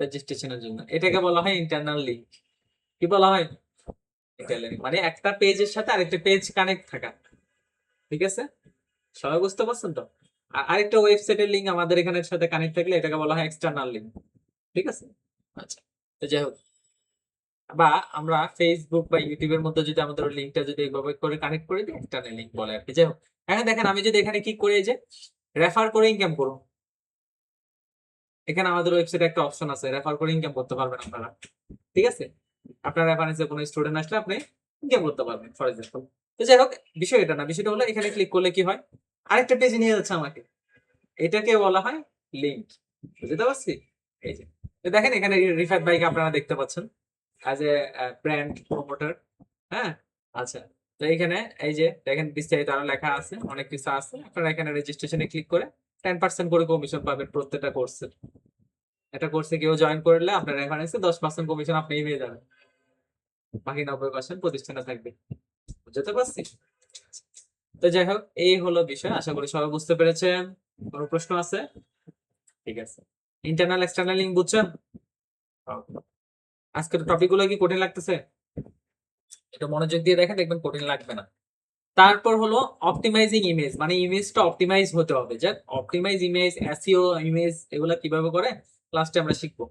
রেজিস্ট্রেশনের জন্য। এটাকে বলা হয় ইন্টারনাল লিঙ্ক। কি বলা হয়? ইন্টারনাল লিঙ্ক মানে একটা পেজের সাথে আরেকটা পেজ কানেক্ট থাকা, ঠিক আছে? সবাই বুঝতে পারছেন তো? আরেকটা ওয়েবসাইটের লিঙ্ক আমাদের এখানের সাথে কানেক্ট থাকলে এটাকে বলা হয় এক্সটার্নাল লিঙ্ক, ঠিক আছে? আচ্ছা, তো যাই হোক, বা আমরা ফেসবুক বা ইউটিউবের মধ্যে যদি আমাদের লিঙ্কটা যদি এইভাবে করে কানেক্ট করে দিই, এক্সটার্নাল লিঙ্ক বলে আর কি। যাই হোক, এখন দেখেন আমি যদি এখানে কি করে, এই যে রেফার করে ইনকাম করুন, এখানে আমাদের ওয়েবসাইটে একটা অপশন আছে, রেফার করে ইনকাম করতে পারবেন আপনারা, ঠিক আছে? আপনার রেফারেন্সে কোনো স্টুডেন্ট আসলে আপনি ইনকাম করতে পারবেন, ফর এক্সাম্পল। তো যাই হোক, বিষয় এটা না, বিষয়টা হলো এখানে ক্লিক করলে কি হয়, আরেকটা পেজে নিয়ে যাচ্ছে আমাকে, এটাকে বলা হয় লিঙ্ক। বুঝতে পারছি? এই যে, তো দেখেন এখানে রিফাত ভাইকে আপনারা দেখতে পাচ্ছেন অ্যাজ এ ব্র্যান্ড প্রমোটার। হ্যাঁ, আচ্ছা, তো এখানে এই যে দেখেন বিস্তারিত আরো লেখা আছে, অনেক কিছু আছে। আপনারা এখানে রেজিস্ট্রেশনে ক্লিক করে 10% করে কমিশন পাবেন প্রত্যেকটা কোর্সে। একটা কোর্সে কেউ জয়েন করলে আপনার রেফারেন্সে 10% কমিশন আপনিই পেয়ে যাবেন, বাকি 90% প্রতিষ্ঠানে থাকবে। বুঝতে পারছি? তো যাই হোক, এই হলো বিষয়, আশা করি সবাই বুঝতে পেরেছেন। কোনো প্রশ্ন আছে? ঠিক আছে, ইন্টারনাল এক্সটার্নাল লিঙ্ক বুঝছেন? আজকের টপিক গুলো কি কঠিন লাগতেছে? এটা মনোযোগ দিয়ে দেখেন, দেখবেন কঠিন লাগবে না। তারপর হলো অপটিমাইজিং ইমেজ, মানে ইমেজটা অপটিমাইজ হতে হবে। যে অপটিমাইজ ইমেজ, এসইও ইমেজ, এগুলা কিভাবে করে ক্লাসটা আমরা শিখবো।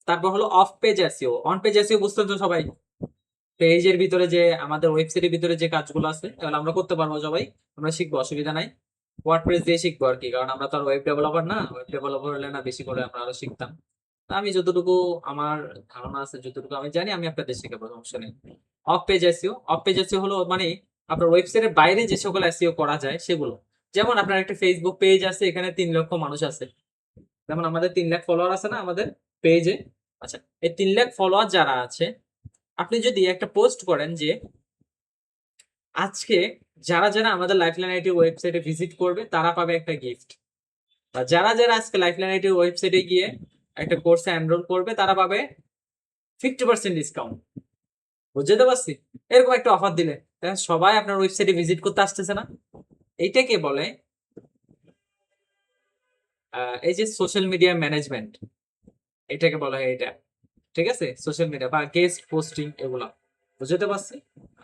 তারপর হলো of page SEO, on page SEO বুঝতেন তো সবাই? পেজের ভিতরে যে আমাদের ওয়েবসাইটের ভিতরে যে কাজগুলো আছে এগুলো আমরা করতে পারবো সবাই, আমরা শিখবো, অসুবিধা নাই। ওয়ার্ডপ্রেস দিয়ে শিখবো আর কি, কারণ আমরা তো আর ওয়েব ডেভেলপার না, ওয়েব ডেভেলপার হলে না বেশি করে আমরা আরো শিখতাম। তা আমি যতটুকু আমার ধারণা আছে, যতটুকু আমি জানি, আমি আপনাদের শেখাবো, সমস্যা নেই। Of page SEO, of page SEO হলো মানে আপনার ওয়েবসাইটের বাইরে যে সকল এসইও করা যায় সেগুলো। যেমন আপনার একটা ফেসবুক পেজ আছে, এখানে 3 লক্ষ মানুষ আছে, যেমন আমাদের 3 লাখ ফলোয়ার আছে না আমাদের পেজে। আচ্ছা, এই 3 লাখ ফলোয়ার যারা আছে, আপনি যদি একটা পোস্ট করেন যে আজকে যারা যারা আমাদের লাইফলাইন আইটি ওয়েবসাইটে ভিজিট করবে তারা পাবে একটা গিফট, বা যারা যারা আজকে লাইফলাইন আইটি ওয়েবসাইটে গিয়ে একটা কোর্সে এনরোল করবে তারা পাবে 50% ডিসকাউন্ট। বুঝতে পারছি? এরকম একটা অফার দিলে তাহলে সবাই আপনার ওয়েবসাইটে ভিজিট করতে আসতেছে না? এইটাকে বলে এই যে সোশ্যাল মিডিয়া ম্যানেজমেন্ট, এটাকে বলা হয় এটা, ঠিক আছে? সোশ্যাল মিডিয়া বা গেস্ট পোস্টিং এগুলো। বুঝতে পারছি?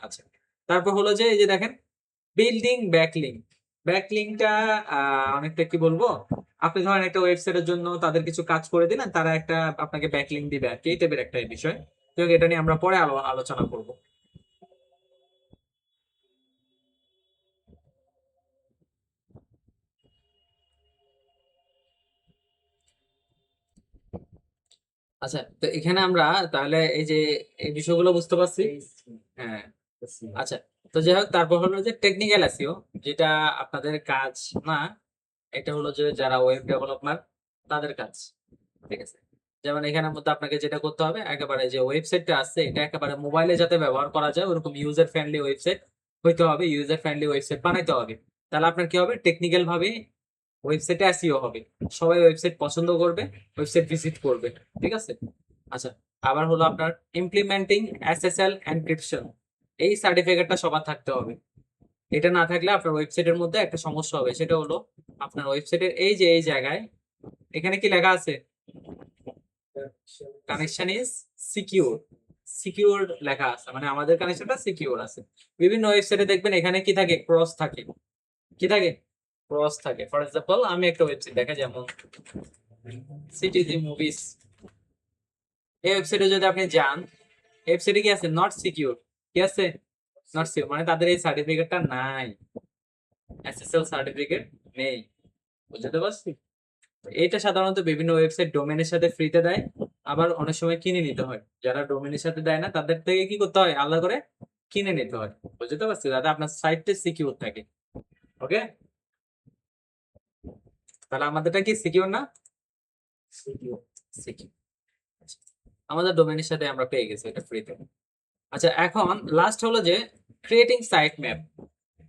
আচ্ছা, তারপর হলো যে এই যে দেখেন বিল্ডিং ব্যাকলিং। ব্যাকলিংটা অনেকটা কি বলবো, আপনি ধরেন একটা ওয়েবসাইটের জন্য তাদের কিছু কাজ করে দিলেন, তারা একটা আপনাকে ব্যাকলিং দিবে আর কি, এই টাইপের একটা বিষয়। তো এটা নিয়ে আমরা পরে আলোচনা করব। আচ্ছা, তো এখানে আমরা তাহলে এই যে এই বিষয়গুলো বুঝতে পারছি। হ্যাঁ, আচ্ছা, তো যাই হোক, তারপর হলো যে টেকনিক্যাল এসইও, যেটা আপনাদের কাজ না, এটা হলো যে যারা ওয়েব ডেভেলপার তাদের কাজ, ঠিক আছে? যেমন এখানের মধ্যে আপনাকে যেটা করতে হবে, একেবারে যে ওয়েবসাইটটা আছে এটা একেবারে মোবাইলে যাতে ব্যবহার করা যায় ওরকম ইউজার ফ্রেন্ডলি ওয়েবসাইট হইতে হবে, ইউজার ফ্রেন্ডলি ওয়েবসাইট বানাইতে হবে। তাহলে আপনার কি হবে, টেকনিক্যাল ভাবে ওয়েবসাইটে এসইও হবে, সবাই ওয়েবসাইট পছন্দ করবে, ওয়েবসাইট ভিজিট করবে, ঠিক আছে? আচ্ছা, আবার হলো আপনার ইমপ্লিমেন্টিং এসএসএল এনক্রিপশন, এই সার্টিফিকেটটা সবার থাকতে হবে, এটা না থাকলে আপনার ওয়েবসাইটের মধ্যে একটা সমস্যা হবে, সেটা হলো আপনার ওয়েবসাইটের এই যে এই জায়গায় এখানে কি লেখা আছে, কানেকশন ইজ সিকিউর, সিকিউর লেখা আছে, মানে আমাদের কানেকশনটা সিকিউর আছে। বিভিন্ন ওয়েবসাইটে দেখবেন এখানে কি থাকে, ক্রস থাকে, কি থাকে, ক্রস থাকে। ফর এক্সাম্পল আমি একটা ওয়েবসাইট দেখা, যেমন সিটিজি মুভিজ, এই ওয়েবসাইটে যদি আপনি যান, ওয়েবসাইটে কি আছে, নট সিকিউর, কি আছে, নট সিকিউর, মানে তাদের এই সার্টিফিকেটটা নাই, এসএসএল সার্টিফিকেট নেই, বুঝতে পারছি। এটা সাধারণত বিভিন্ন ওয়েবসাইট ডোমেনের সাথে ফ্রিতে দেয়, আবার অনেক সময় কিনে নিতে হয়। যারা ডোমেনের সাথে দেয় না তাদের থেকে কি করতে হয়, আলাদা করে কিনে নিতে হয়, বুঝতে পারছি, যাতে আপনার সাইটটা সিকিউর থাকে। ওকে, তাহলে আমাদেরটা কি সিকিউর না, সিকিউর, সিকিউর। আমাদের ডোমেনের সাথে আমরা পেয়ে গেছি এটা ফ্রিতে। আচ্ছা, এখন লাস্ট হলো যে ক্রিয়েটিং সাইট ম্যাপ।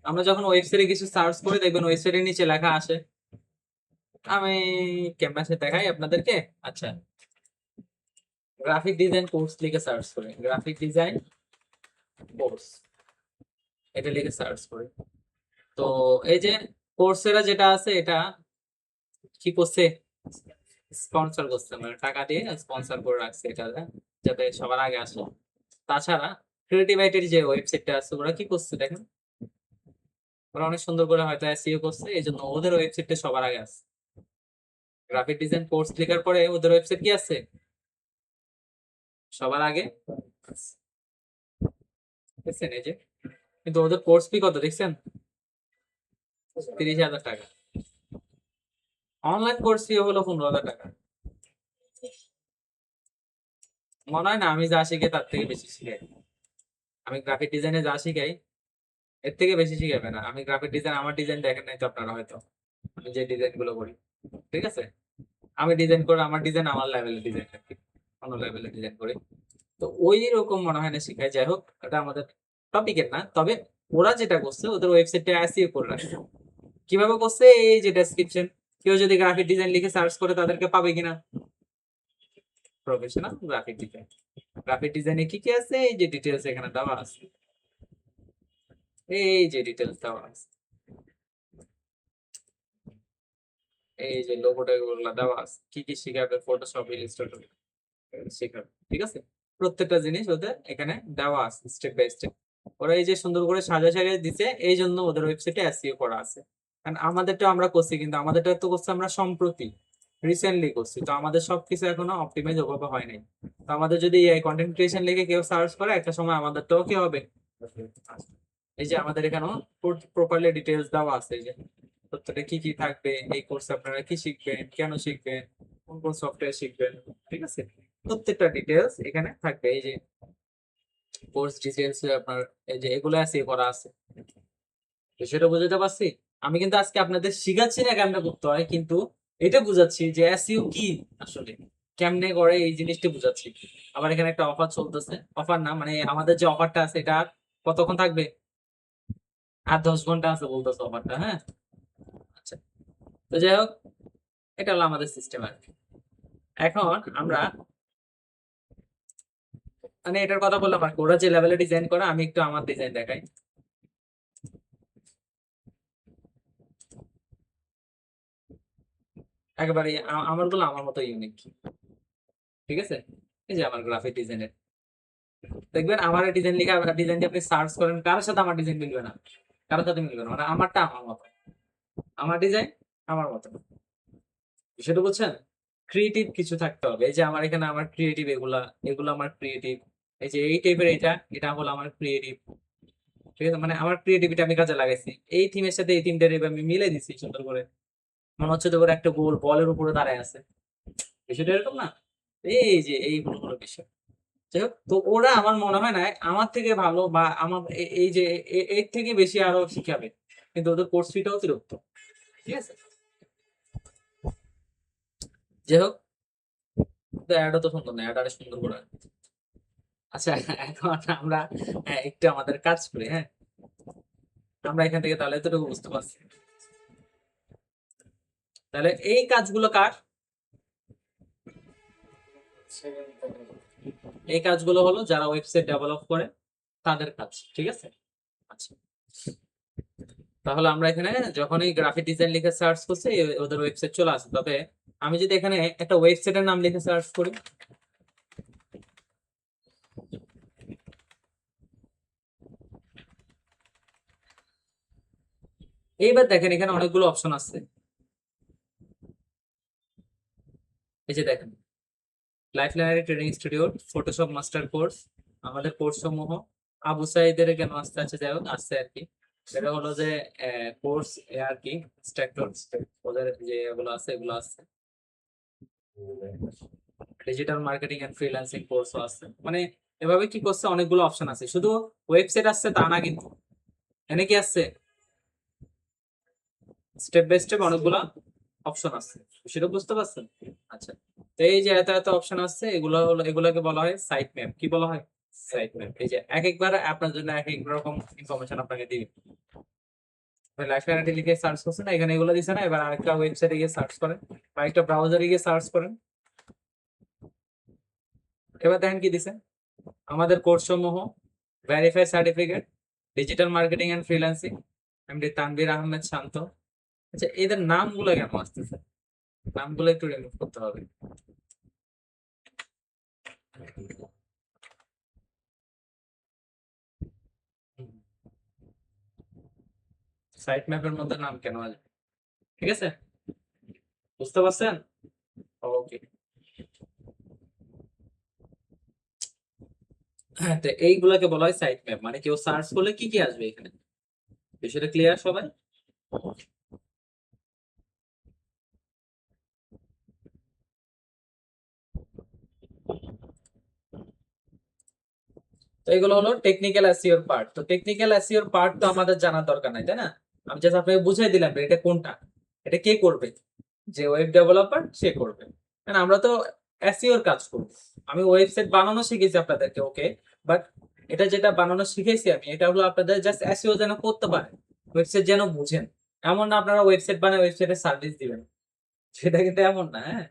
আমরা যখন ওয়েবসাইটে কিছু সার্চ করে দেখবেন ওয়েবসাইটের নিচে লেখা আসে, আমি ক্যানভাসে দেখাই আপনাদেরকে। আচ্ছা, গ্রাফিক ডিজাইন কোর্স লিখে সার্চ করি, গ্রাফিক ডিজাইন কোর্স এটা লিখে সার্চ করি, তো এই যে কোর্সেরা যেটা আছে এটা কি করছে, স্পন্সর করছে, মানে টাকা দিয়ে স্পন্সর করে রাখছে এটা, যাতে সবার আগে আসে। তাছাড়া ক্রিয়েটিভাইটির যে ওয়েবসাইটটা আছে ওরা কি করছে দেখেন, ওরা অনেক সুন্দর করে হয়তো এসইও করছে, এই জন্য ওদের ওয়েবসাইটটা সবার আগে আছে। গ্রাফিক ডিজাইন কোর্স লেখার পরে ওদের ওয়েবসাইট কি আছে, সবার আগে আছে। দেখছেন এই যে, কিন্তু ওদের কোর্স ফি কত দেখছেন, 30,000 টাকা। অনলাইন কোর্স ফি হলো 15,000 টাকা। মনে হয় না আমি যা শিখে তার থেকে বেশি শিখাই, আমি গ্রাফিক ডিজাইনে যা শিখাই এর থেকে বেশি শিখাবে না। আমি গ্রাফিক ডিজাইন, আমার ডিজাইন দেখেন নাই তো আপনারা হয়তো, আমি যে ডিজাইন গুলো করি, ঠিক আছে, আমি ডিজাইন করে, আমার ডিজাইন আমার লেভেলের ডিজাইন, অন্য লেভেলের ডিজাইন করি, তো ওই রকম মনে হয় না শিখায়। যাই হোক, এটা আমাদের টপিকের না, তবে ওরা যেটা করছে ওদের ওয়েবসাইটে এসইও করে রাখছে। কিভাবে করছে, এই যে ডেসক্রিপশন, কেউ যদি গ্রাফিক ডিজাইন লিখে সার্চ করে তাদেরকে পাবে কিনা, প্রফেশনাল গ্রাফিক ডিজাইন, গ্রাফিক ডিজাইনে কি কি আছে, এই যে ডিটেলস এখানে দেওয়া আছে, এই যে ডিটেলস দেওয়া আছে, এই যে লোগোটা গুলো দেওয়া আছে, কি কি শিখাবে, ফটোশপ, ইলাস্ট্রেটর শিখাবে, ঠিক আছে, প্রত্যেকটা জিনিস ওদের এখানে দেওয়া আছে স্টেপ বাই স্টেপ। ওরা এই যে সুন্দর করে সাজিয়ে দিছে, এই জন্য ওদের ওয়েবসাইটে এসইও করা আছে। কারণ আমাদেরটা আমরা করছি, কিন্তু আমাদেরটা তো করছি আমরা সম্প্রতি, রিসেন্টলি করছি, তো আমাদের সবকিছু এখনো অপটিমাইজ ওভাবে হয় নাই। তো আমাদের যদি এই কন্টেন্ট ক্রিয়েশন লিখে কেউ সার্চ করে, একটা সময় আমাদেরটাও কি হবে, এই যে আমাদের এখানেও প্রপারলি ডিটেলস দেওয়া আছে, এই যে প্রত্যেকটা কি কি থাকবে, এই কোর্সে আপনারা কি শিখবেন, কেন শিখবেন, কোন কোন সফটওয়্যার শিখবেন, ঠিক আছে, প্রত্যেকটা ডিটেলস এখানে থাকবে। এই যে কোর্স ডিটেলস আপনার, এই যে এগুলো আছে করা আছে, তো সেটা বুঝতে পারছি। আমি কিন্তু আজকে আপনাদের শিখাচ্ছি না কেমনে করতে হয়, কিন্তু এটা বুঝাচ্ছি যে এসইও কি আসলে, কেমনে করে এই জিনিসটা বুঝাচ্ছি। আবার এখানে একটা অফার চলতেছে, অফার না মানে আমাদের যে অফারটা আছে এটা আর কতক্ষণ থাকবে, আর 10 ঘন্টা আছে বলতেছে অফারটা, হ্যাঁ। আচ্ছা, তো যাই হোক, এটা হলো আমাদের সিস্টেম আর কি। এখন আমরা মানে এটার কথা বললাম আর কি, ওরা যে লেভেলে ডিজাইন করে, আমি একটু আমার ডিজাইন দেখাই। একেবারে আমার গুলো আমার মতো ইউনিক, ঠিক আছে, এই যে আমার গ্রাফিক ডিজাইনের, দেখবেন আমার ডিজাইন লিখে ডিজাইন আপনি সার্চ করেন, কারোর সাথে আমার ডিজাইন মিলবে না, কারোর সাথে মিলবে না, মানে আমারটা আমার মতো, আমার ডিজাইন আমার মতো, সেটা বুঝছেন। ক্রিয়েটিভ কিছু থাকতে হবে, এই যে আমার এখানে আমার ক্রিয়েটিভ, এগুলা এগুলো আমার ক্রিয়েটিভ, এই যে এই টাইপের, এটা এটা হলো আমার ক্রিয়েটিভ, ঠিক আছে, মানে আমার ক্রিয়েটিভিটি আমি কাজে লাগাইছি, এই থিমের সাথে এই থিমটা আমি মিলে দিছি সুন্দর করে, মনে হচ্ছে তো ওরা একটা গোল বলের উপরে দাঁড়ায় আছে, বিষয়টা এরকম না, এই যে এইগুলো হলো বিষয়। যাই হোক, তো ওরা আমার মনে হয় না আমার থেকে ভালো, বা আমার এই যে এর থেকে বেশি আরো শিখাবে, কিন্তু ওদের কোর্স ফিটাও অতিরিক্ত, ঠিক আছে। যাই হোক, তো অ্যাডও তো সুন্দর না, অ্যাড আরো সুন্দর করে। আচ্ছা, এখন আমরা একটু আমাদের কাজ করি, হ্যাঁ, আমরা এখান থেকে তাহলে এতটুকু বুঝতে পারছি। তাহলে এই কাজগুলো কার, এই কাজগুলো হলো যারা ওয়েবসাইট ডেভেলপ করে তাদের কাজ, ঠিক আছে। আচ্ছা, তাহলে আমরা এখানে যখনই গ্রাফিক ডিজাইন লিখে সার্চ করছি ওদের ওয়েবসাইট চলে আসে। তবে আমি যদি এখানে একটা ওয়েবসাইটের নাম লিখে সার্চ করি, এইবার দেখেন এখানে অনেকগুলো অপশন আছে। এই যে দেখেন, lifeline training studio, Photoshop master course, আমাদের কোর্স সমূহ, আবু সাইদের কেন আসতে আছে, যাই হোক আসছে আর কি। সেটা হলো যে কোর্স আর কি, স্ট্রাকচার ওদের যে এগুলো আছে এগুলো আছে। ডিজিটাল মার্কেটিং এন্ড ফ্রিল্যান্সিং কোর্সও আছে। মানে এভাবে কি করছে, অনেকগুলো অপশন আছে। শুধু ওয়েবসাইট আসছে তা না, কিন্তু এনে কি আসছে, স্টেপ বাই স্টেপ অনেকগুলো অপশন আছে। সেটা বুঝতে পারছেন? আচ্ছা, তো এই যে এত এত অপশন আছে, এগুলো হলো, এগুলোকে বলা হয় সাইট ম্যাপ। কি বলা হয়? Site map. এই যে এক একবার আপনার জন্য এক এক রকম ইনফরমেশন আপনাকে দিবে। লাইফ লাইনারটি লিখে সার্চ করছেন, এখানে এগুলো দিছে না, এবার আরেকটা ওয়েবসাইটে গিয়ে সার্চ করেন বা একটা ব্রাউজারে গিয়ে সার্চ করেন। এবার দেখেন কি দিছে, আমাদের কোর্স সমূহ, verified certificate, digital marketing and freelancing, MD Tanvir Ahmed Shanto. আচ্ছা, এদের নামগুলো কেন আসতেছে? নামগুলো একটু রিমুভ করতে হবে। সাইট ম্যাপের মধ্যে নাম কেন আসবে? ঠিক আছে, বুঝতে পারছেন? ওকে, হ্যাঁ, তো এইগুলাকে বলা হয় সাইট ম্যাপ। মানে কেউ সার্চ করলে কি কি আসবে এখানে, বিষয়টা ক্লিয়ার সবাই? তো এগুলো হলো টেকনিক্যাল এসইওর পার্ট। তো টেকনিক্যাল এসইওর পার্ট তো আমাদের জানার দরকার নাই, তাই না? আমি জাস্ট আপনাকে বুঝাই দিলাম যে এটা কোনটা, এটা কে করবে, যে ওয়েব ডেভেলপার সে করবে। কারণ আমরা তো এসইওর কাজ করব। আমি ওয়েবসাইট বানানো শিখেছি আপনাদেরকে, ওকে, বাট এটা যেটা বানানো শিখেছি আমি, এটা হলো আপনাদের জাস্ট এসইও যেন করতে পারে, ওয়েবসাইট যেন বুঝেন। এমন না আপনারা ওয়েবসাইট বানায় ওয়েবসাইটের সার্ভিস দিবেন, সেটা কিন্তু এমন না। হ্যাঁ,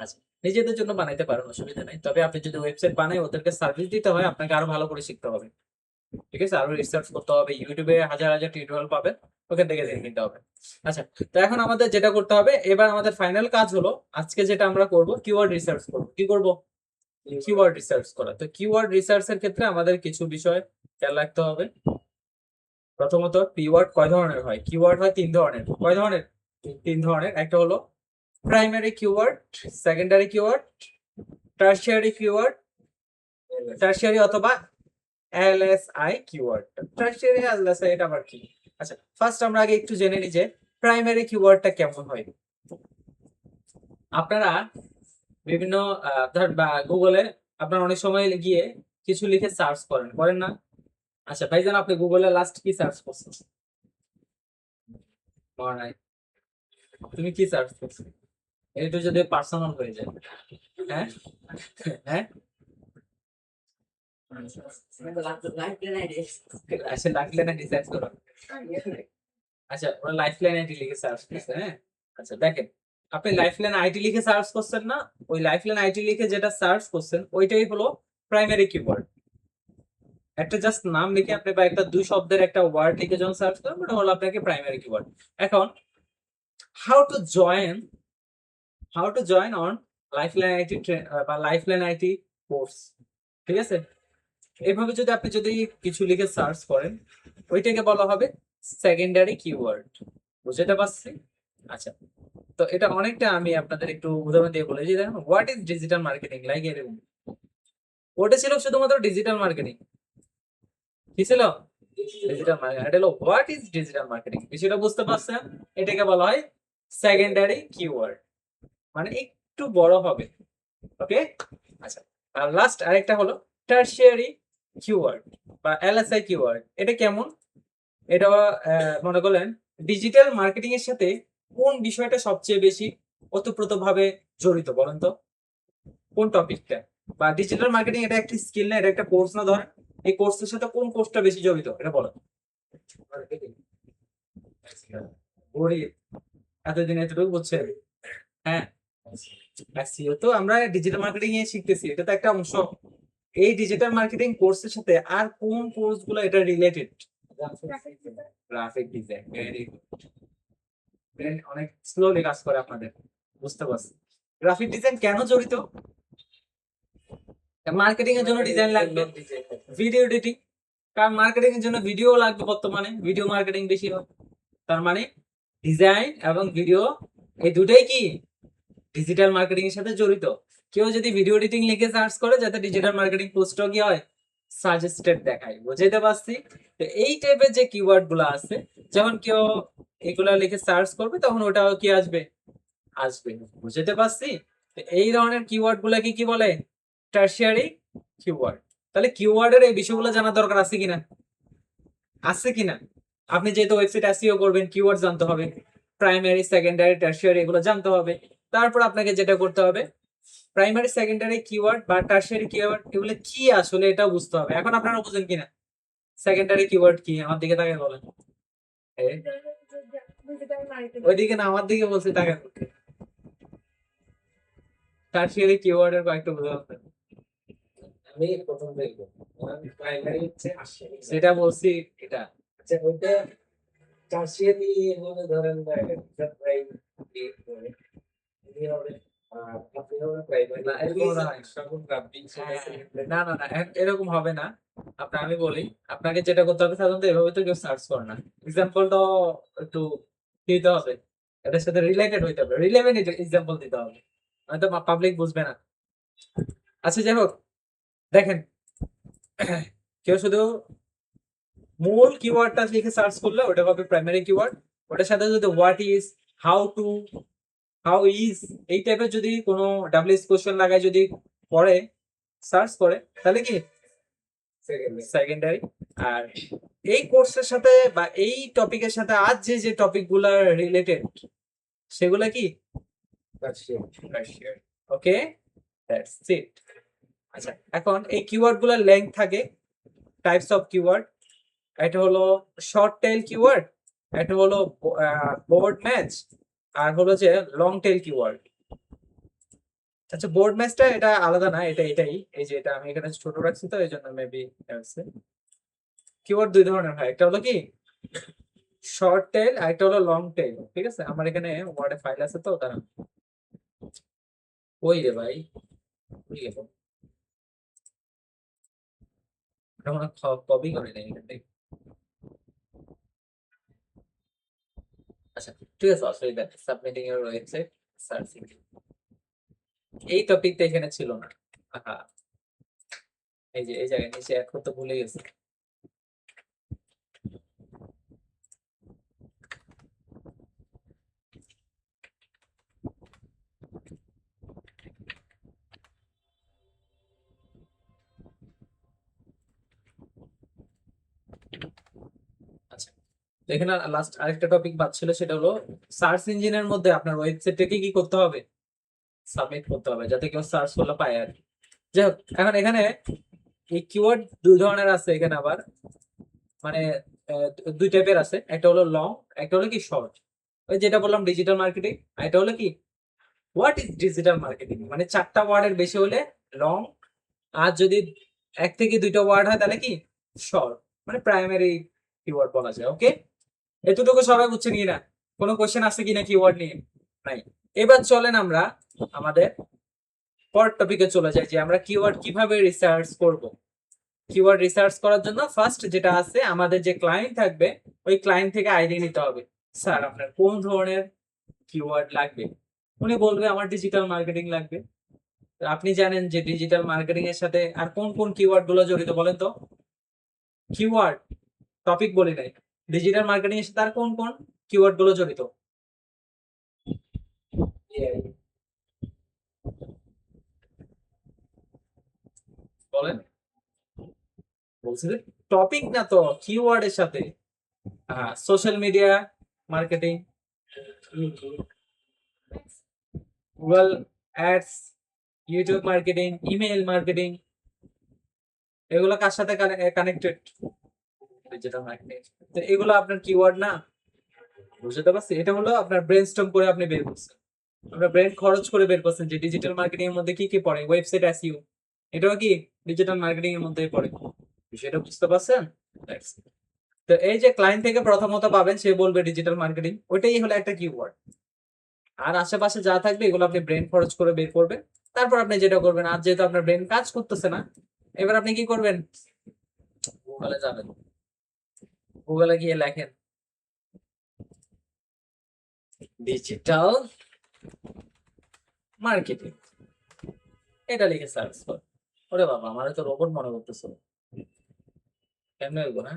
আচ্ছা, নিজেদের জন্য বানাইতে পারেন, অসুবিধা নাই। তবে আপনি যদি ওয়েবসাইট বানায় ওদেরকে সার্ভিস দিতে হয়, আপনাকে আরো ভালো করে শিখতে হবে। ঠিক আছে, আরো রিসার্চ করতে হবে, ইউটিউবে হাজার হাজার টিউটোরিয়াল পাবেন, ওখান থেকে দেখে নিতে হবে। আচ্ছা, তো এখন আমাদের যেটা করতে হবে, এবার আমাদের ফাইনাল কাজ হলো, আজকে যেটা আমরা করব, কিওয়ার্ড রিসার্চ করব। কি করব? কিওয়ার্ড রিসার্চ করা। তো কিওয়ার্ড রিসার্চের ক্ষেত্রে আমাদের কিছু বিষয় খেয়াল রাখতে হবে। প্রথমত, কিওয়ার্ড কয় ধরনের হয়? কিওয়ার্ড হয় তিন ধরনের। কয় ধরনের? তিন ধরনের। একটা হলো primary keyword, secondary keyword, tertiary keyword, tertiary অথবা এলএসআই কিওয়ার্ড। টার্সিয়ারি এলএসআই এটা আবার কি? আচ্ছা, ফার্স্ট আমরা আগে একটু জেনে নিই যে প্রাইমারি কিওয়ার্ডটা কেমন হয়। আপনারা বিভিন্ন ধর বা গুগলে আপনারা অনেক সময় গিয়ে কিছু লিখে সার্চ করেন, করেন না? আচ্ছা ভাইজান, আপনি গুগলে লাস্ট কি সার্চ করছেন? মনে নাই? তুমি কি সার্চ করছো? একটু যদি পার্সোনাল হয়ে যায়। হ্যাঁ, হ্যাঁ, আচ্ছা, লাগলে না রিসার্চ করো। আচ্ছা, ওরা লাইফলাইন আইডি লিখে সার্চ করছে। হ্যাঁ, আচ্ছা দেখেন, আপনি লাইফলাইন আইডি লিখে সার্চ করছেন না, ওই লাইফলাইন আইডি লিখে যেটা সার্চ করছেন ওইটাই হলো প্রাইমারি কিওয়ার্ড। একটা জাস্ট নাম লিখে আপনি বা একটা দুই শব্দের একটা ওয়ার্ড লিখে যখন সার্চ করেন, ওটা হলো আপনাকে প্রাইমারি কিওয়ার্ড। এখন how to join, how to join on lifeline IT বা লাইফলাইন আইটি কোর্স। ঠিক আছে, এইভাবে যদি আপনি যদি কিছু লিখে সার্চ করেন, ওইটাকে বলা হবে সেকেন্ডারি কিওয়ার্ড। বুঝতে পারছি? আচ্ছা, তো এটা অনেকটা আমি আপনাদের একটু উদাহরণ দিয়ে বলেছি। দেখুন, what is digital marketing, like এরকম। ওটা ছিল শুধুমাত্র ডিজিটাল মার্কেটিং। কি ছিল? Digital marketing. এটা হলো হোয়াট ইজ ডিজিটাল মার্কেটিং, বিষয়টা বুঝতে পারছেন? এটাকে বলা হয় সেকেন্ডারি কিওয়ার্ড, মানে একটু বড় হবে। ওকে, আচ্ছা, আর লাস্ট আরেকটা হলো টারশিয়ারি কিওয়ার্ড বা এলএসআই কিওয়ার্ড। এটা কেমন? এটা মনে করলেন ডিজিটাল মার্কেটিং এর সাথে কোন বিষয়টা সবচেয়ে বেশি ওতপ্রোতভাবে জড়িত, বলেন তো? কোন টপিকটা? বা ডিজিটাল মার্কেটিং এটা একটা স্কিল না, এটা একটা কোর্স না? ধরেন এই কোর্সের সাথে কোন কোর্সটা বেশি জড়িত, এটা বলেন। ওরে, এতদিন এতটুকু বুঝছেন? হ্যাঁ, এসইও তো আমরা ডিজিটাল মার্কেটিং এ শিখতেছি, এটা তো একটা অংশ। এই ডিজিটাল মার্কেটিং কোর্সের সাথে আর কোন কোর্স গুলো এটা related, graphic design, very good. Brain অনেক স্লোলি কাজ করে আপনাদের, বুঝতে পারছি। গ্রাফিক ডিজাইন কেন জড়িত? মার্কেটিং এর জন্য ডিজাইন লাগবে, ভিডিও এডিটিং, কারণ মার্কেটিং এর জন্য ভিডিও লাগবে, বর্তমানে ভিডিও মার্কেটিং বেশি হয়। তার মানে ডিজাইন এবং ভিডিও এই দুটাই কি ডিজিটাল মার্কেটিং এর সাথে জড়িত। কেউ যদি ভিডিও এডিটিং লিখে সার্চ করে, যাতে ডিজিটাল মার্কেটিং পোস্টও কি হয়, সাজেস্টেড দেখায়। বুঝাইতে পারছি? তো এই টাইপের যে কিওয়ার্ড গুলো আছে, যখন কেউ এগুলা লিখে সার্চ করবে, তখন ওটাও কি আসবে, আসবে। বুঝতে পারছি? তো এই ধরনের কিওয়ার্ড গুলাকে কি বলে, টারশিয়ারি কিওয়ার্ড। তাহলে কিওয়ার্ডের এই বিষয়গুলো জানা দরকার আছে কিনা, আছে কিনা? আপনি যেহেতু ওয়েবসাইট এসইও করবেন, কিওয়ার্ড জানতে হবে, প্রাইমারি, সেকেন্ডারি, টারশিয়ারি এগুলো জানতে হবে। তারপর আপনাকে যেটা করতে হবে, প্রাইমারি, সেকেন্ডারি কিওয়ার্ড বা টারশিয়ারি কিওয়ার্ড এগুলো কি আসলে এটা বুঝতে হবে। এখন আপনারা বুঝেন কিনা সেকেন্ডারি কিওয়ার্ড কি? আমার দিকে তাকিয়ে বলেন। ওইদিকে না, আমার দিকে বলছি তাকে। টারশিয়ারি কিওয়ার্ডের কয়েকটা উদাহরণ দেন। আমি প্রথম দেখবো প্রাইমারি হচ্ছে 80। সেটা বলছি এটা। আচ্ছা ওইটা টার্সিয়ারি বলে ধরেন প্রাইম হবে আর আপনি হবে প্রাইমারি না, এরকম না। সকল গ্রাফিক না না না, এরকম হবে না। আমি বলি, আপনাকে যেটা করতে হবে, সাধারণত এভাবে তো কেউ সার্চ করে না। এক্সাম্পলটা একটু দিতে হবে, এটার সাথে রিলেটেড হইতে হবে, রিলেভেন্ট এক্সাম্পল দিতে হবে, নয়তো পাবলিক বুঝবে না। আচ্ছা, যাই হোক, দেখেন, কেউ শুধু মূল কিওয়ার্ডটা লিখে সার্চ করলে ওটা হবে প্রাইমারি কিওয়ার্ড। ওটার সাথে যদি what is, how to, how is এই টাইপের যদি কোনো ডাব্লিউএস কোশ্চেন লাগায় যদি পড়ে সার্চ করে, তাহলে কি সেকেন্ডারি। আর এই কোর্সের সাথে বা এই টপিকের সাথে আজ যে টপিক গুলা রিলেটেড, সেগুলা কি টারশিয়ারি। Okay, that's it. আচ্ছা, এখন এই কিওয়ার্ড গুলার লেংথ থাকে, টাইপস অফ কিওয়ার্ড। এটা হলো শর্ট টেল কিওয়ার্ড, এটা হলো বোর্ড ম্যাচ, আর হলো যে লং টেল কিওয়ার্ড। আচ্ছা, বোর্ড ম্যাচটা এটা আলাদা না, এটাই এই যে এটা আমি এখানে ছোট রাখছি, তো এই জন্য মেবি আছে। কিওয়ার্ড দুই ধরনের হয়, একটা হলো কি শর্ট টেল, আর একটা হলো লং টেল। ঠিক আছে, আমার এখানে ওয়ার্ডে ফাইল আছে, তো দাঁড়ান। ওই রে ভাই, ভুলে গেল, কপি করে নেই এখান থেকে। আচ্ছা, ঠিক আছে, অসুবিধা নেই। সাবমিটিং এর ওয়েবসাইট সার্চিং, এই টপিকটা এখানে ছিল না। হ্যাঁ, এই যে এই জায়গায় নিচে অ্যাড করতে ভুলে গেছি। আচ্ছা, তো এখানে লাস্ট আরেকটা টপিক বাদ ছিল, সেটা হলো সার্চ ইঞ্জিনের মধ্যে আপনার ওয়েবসাইটটাকে কি করতে হবে, সাবমিট করতে হবে, যাতে কেউ সার্চ করলে পায় আর কি। যাই হোক, এখন এখানে এই কিওয়ার্ড দুই ধরনের আছে এখানে আবার, মানে দুই টাইপের আছে, একটা হলো লং, একটা হলো কি শর্ট। ওই যেটা বললাম ডিজিটাল মার্কেটিং, আর এটা হলো কি হোয়াট ইজ ডিজিটাল মার্কেটিং, মানে 4টা ওয়ার্ডের বেশি হলে লং, আর যদি 1 থেকে 2টা ওয়ার্ড হয় তাহলে কি শর্ট, মানে প্রাইমারি কিওয়ার্ড বলা যায়। ওকে, এতটুকু সবাই বুঝছেন কিনা? কোনো কোশ্চেন আছে কিনা কিওয়ার্ড নিয়ে? নাই। এবার চলেন আমরা আমাদের পরের টপিকে চলে যাই, যে আমরা কিওয়ার্ড কিভাবে রিসার্চ করব। কিওয়ার্ড রিসার্চ করার জন্য ফার্স্ট যেটা আছে, আমাদের যে ক্লায়েন্ট থাকবে, ওই ক্লায়েন্ট থেকে আইডি নিতে হবে, স্যার আপনার কোন ধরনের কিওয়ার্ড লাগবে। উনি বলবে আমার ডিজিটাল মার্কেটিং লাগবে। তো আপনি জানেন যে ডিজিটাল মার্কেটিং এর সাথে আর কোন কোন কিওয়ার্ড গুলো জড়িত, বলেন তো? কিওয়ার্ড, টপিক বলি নাই, ডিজিটাল মার্কেটিং এর সাথে আর কোন কোন কিওয়ার্ড গুলো জড়িত বলেন? বলছি যে টপিক না তো, কিওয়ার্ডের সাথে social media marketing, Google ads, YouTube marketing, email marketing, এগুলো কার সাথে কানেক্টেড? Digital marketing. তো এগুলো আপনার কিওয়ার্ড না? বুঝতে পারছি, এটা হলো আপনার ব্রেনস্টর্ম করে আপনি বের করছেন, আপনার ব্রেন খরচ করে বের করছেন যে ডিজিটাল মার্কেটিং এর মধ্যে কি কি পড়ে, ওয়েবসাইট এসইও, এটাও কি ডিজিটাল মার্কেটিং এর মধ্যেই পড়ে। বিষয়টা বুঝতে পারছেন? That's it. তো এই যে ক্লায়েন্ট থেকে প্রথমত পাবেন, সে বলবে ডিজিটাল মার্কেটিং, ওইটাই হলো একটা কিওয়ার্ড। আর আশেপাশে যা থাকবে এগুলো আপনি ব্রেন খরচ করে বের করবেন। তারপর আপনি যেটা করবেন, আর যেহেতু আপনার ব্রেন কাজ করতেছে না, এবার আপনি কি করবেন, গুগলে যাবেন, গুগলে গিয়ে লেখেন ডিজিটাল মার্কেটিং, এটা লিখে সার্চ কর। ওরে বাবা, আমার তো রোবট মনে করতেছে, কেমন হইব না,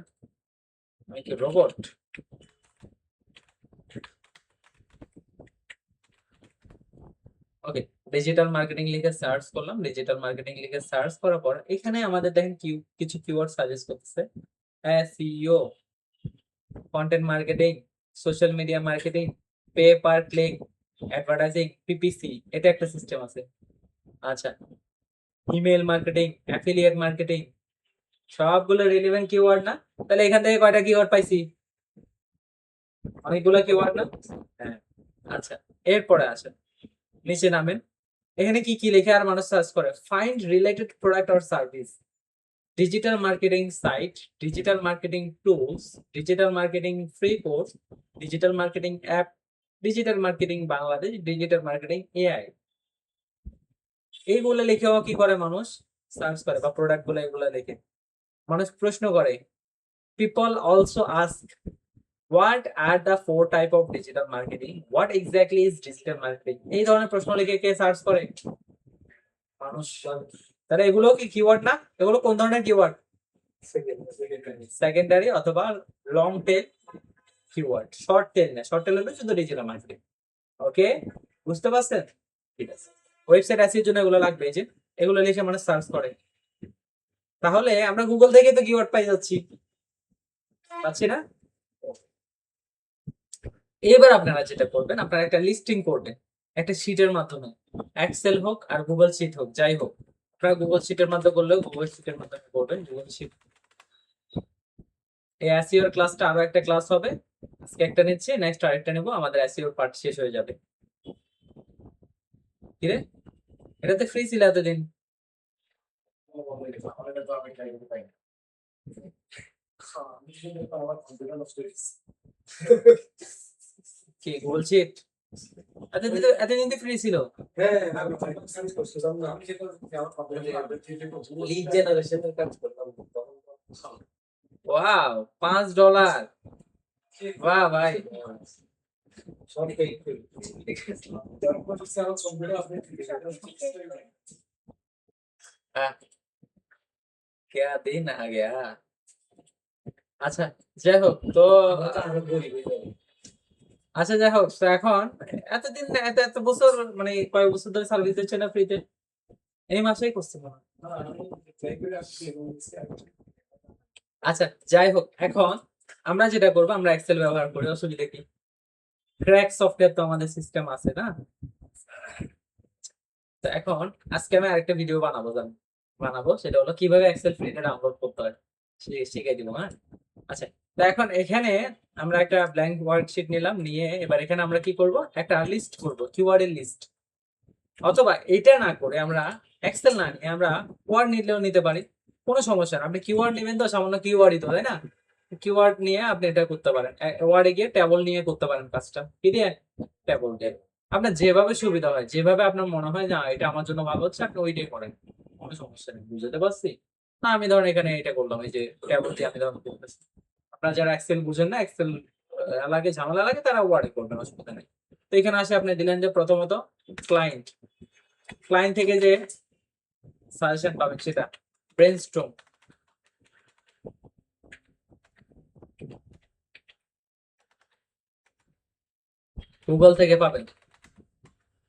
আমি কি রোবট? ওকে, ডিজিটাল মার্কেটিং লিখে সার্চ করলাম, ডিজিটাল মার্কেটিং লিখে সার্চ করার পর এখানে আমাদের দেখেন কিছু কিওয়ার্ড সাজেস্ট করতেছে, SEO, content marketing, social media marketing, pay per click, advertising, PPC, এটা একটা সিস্টেম আছে। আচ্ছা, ইমেল মার্কেটিং, অ্যাফিলিয়েট মার্কেটিং, সবগুলো রিলেভেন্ট কিওয়ার্ড না? তাহলে এখান থেকে কয়টা কিওয়ার্ড পাইছি? অনেকগুলো কিওয়ার্ড না? হ্যাঁ। আচ্ছা, এরপরে আসেন, নিচে নামেন, এখানে কি কি লেখে আর মানুষ সার্চ করে, find related product or service, digital marketing site, digital marketing tools, digital marketing free course, digital marketing app, digital marketing Bangladesh, digital marketing AI, এইগুলো লিখেও কি করে মানুষ সার্চ করে, বা প্রোডাক্ট গুলো এগুলো লিখে মানুষ প্রশ্ন করে। People also ask what are the four type of digital marketing, what exactly is digital marketing, এই ধরনের প্রশ্ন লিখে কে সার্চ করে? মানুষ। তাহলে এগুলো কি কিওয়ার্ড না? এগুলো কোন ধরনের কিওয়ার্ড? সেকেন্ডারি অথবা long tail keyword, short tail না, শর্ট টেল হলো শুধু ডিজিটাল মার্কেটিং। ওকে, বুঝতে পারছেন? ঠিক আছে, ওয়েবসাইট এসির জন্য এগুলো লাগবে, এই যে এগুলো লিখে মানুষ সার্চ করে। তাহলে আমরা গুগল থেকে তো কিওয়ার্ড পাই যাচ্ছি, পাচ্ছি না? এবার আপনারা যেটা করবেন, আপনারা একটা লিস্টিং করবেন একটা শিটের মাধ্যমে, এক্সেল হোক আর গুগল শিট হোক, যাই হোক, আপনারা গুগল শিটের মাধ্যমে করলেও গুগল শিটের মাধ্যমে করবেন, গুগল শিট। এই এসইও এর ক্লাসটা আরো একটা ক্লাস হবে, আজকে একটা নিচ্ছি, নেক্সট আরেকটা নেব, আমাদের এসইও এর পার্ট শেষ হয়ে যাবে। কি রে, এটাতে ফ্রি ছিল এতদিন। কি গুগল শিট এতদিন তো ফ্রি ছিল। লিড জেনারেশনের কাজ করতাম তখন। ওয়াও, $5, বাহ ভাই। সব পেইড করি। আহ, क्या दिन आ गया। আচ্ছা, যাই হোক তো, আচ্ছা যাই হোক তো, এখন এতদিন এত এত বছর, মানে কয়েক বছর ধরে সার্ভিস দিচ্ছে না ফ্রিতে? এই মাসেই করছে মনে হয়। আচ্ছা যাই হোক, এখন আমরা যেটা করবো, আমরা এক্সেল ব্যবহার করি, অসুবিধা কি? ক্র্যাক সফটওয়্যার তো আমাদের সিস্টেম আছে না? তো এখন আজকে আমি আরেকটা ভিডিও বানাবো, সেটা হলো কিভাবে এক্সেল ফ্রিতে ডাউনলোড করতে হয়, শিখাই দিব। হ্যাঁ, আচ্ছা, তো এখন এখানে আমরা একটা ব্ল্যাঙ্ক ওয়ার্কশিট নিলাম, নিয়ে এবার এখানে আমরা কি করব, একটা লিস্ট করব, কিওয়ার্ডের লিস্ট। অথবা এটা না করে আমরা এক্সেল না নিয়ে আমরা ওয়ার্ড নিলেও নিতে পারি, কোনো সমস্যা না। আপনি কিওয়ার্ড নেবেন তো, সামান্য কিওয়ার্ডই তো, তাই না? কিওয়ার্ড নিয়ে আপনি এটা করতে পারেন, ওয়ার্ডে গিয়ে টেবল নিয়ে করতে পারেন কাজটা, কি দিয়ে? টেবল দিয়ে। আপনার যেভাবে সুবিধা হয়, যেভাবে আপনার মনে হয় যে এটা আমার জন্য ভালো হচ্ছে, আপনি ওইটাই করেন, কোনো সমস্যা নেই। বুঝতে পারছি? না, আমি ধরেন এখানে এটা করলাম, এই যে টেবল দিয়ে আমি ধরেন করতেছি। আপনারা যারা এক্সেল বুঝেন না, এক্সেল লাগে, ঝামেলা লাগে, তারা ওয়ার্ডে করবেন, অসুবিধা নেই। তো এখানে আসে আপনি দিলেন যে প্রথমত ক্লায়েন্ট, ক্লায়েন্ট থেকে যে সাজেশন পাবেন সেটা ব্রেনস্টর্ম, গুগল থেকে পাবেন,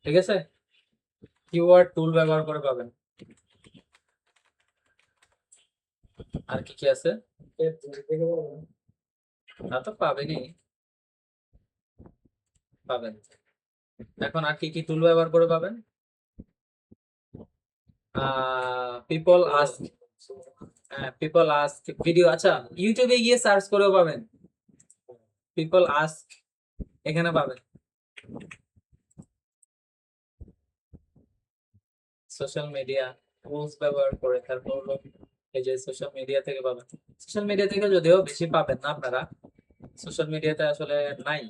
ঠিক আছে? কিওয়ার্ড টুল ব্যবহার করে পাবেন। আর কি কি আছে? তা তো পাবেনই, পাবেন। এখন আর কি কি টুল ব্যবহার করে পাবেন? People ask, people ask video, আচ্ছা ইউটিউবে গিয়ে সার্চ করেও পাবেন, পিপল আস্ক এখানে পাবেন। সোশ্যাল মিডিয়া টুলস ব্যবহার করে, তারপর হলো এই যে সোশ্যাল মিডিয়া থেকে পাবেন, সোশ্যাল মিডিয়া থেকে যদিও বেশি পাবেন না আপনারা, সোশ্যাল মিডিয়াতে আসলে নাই।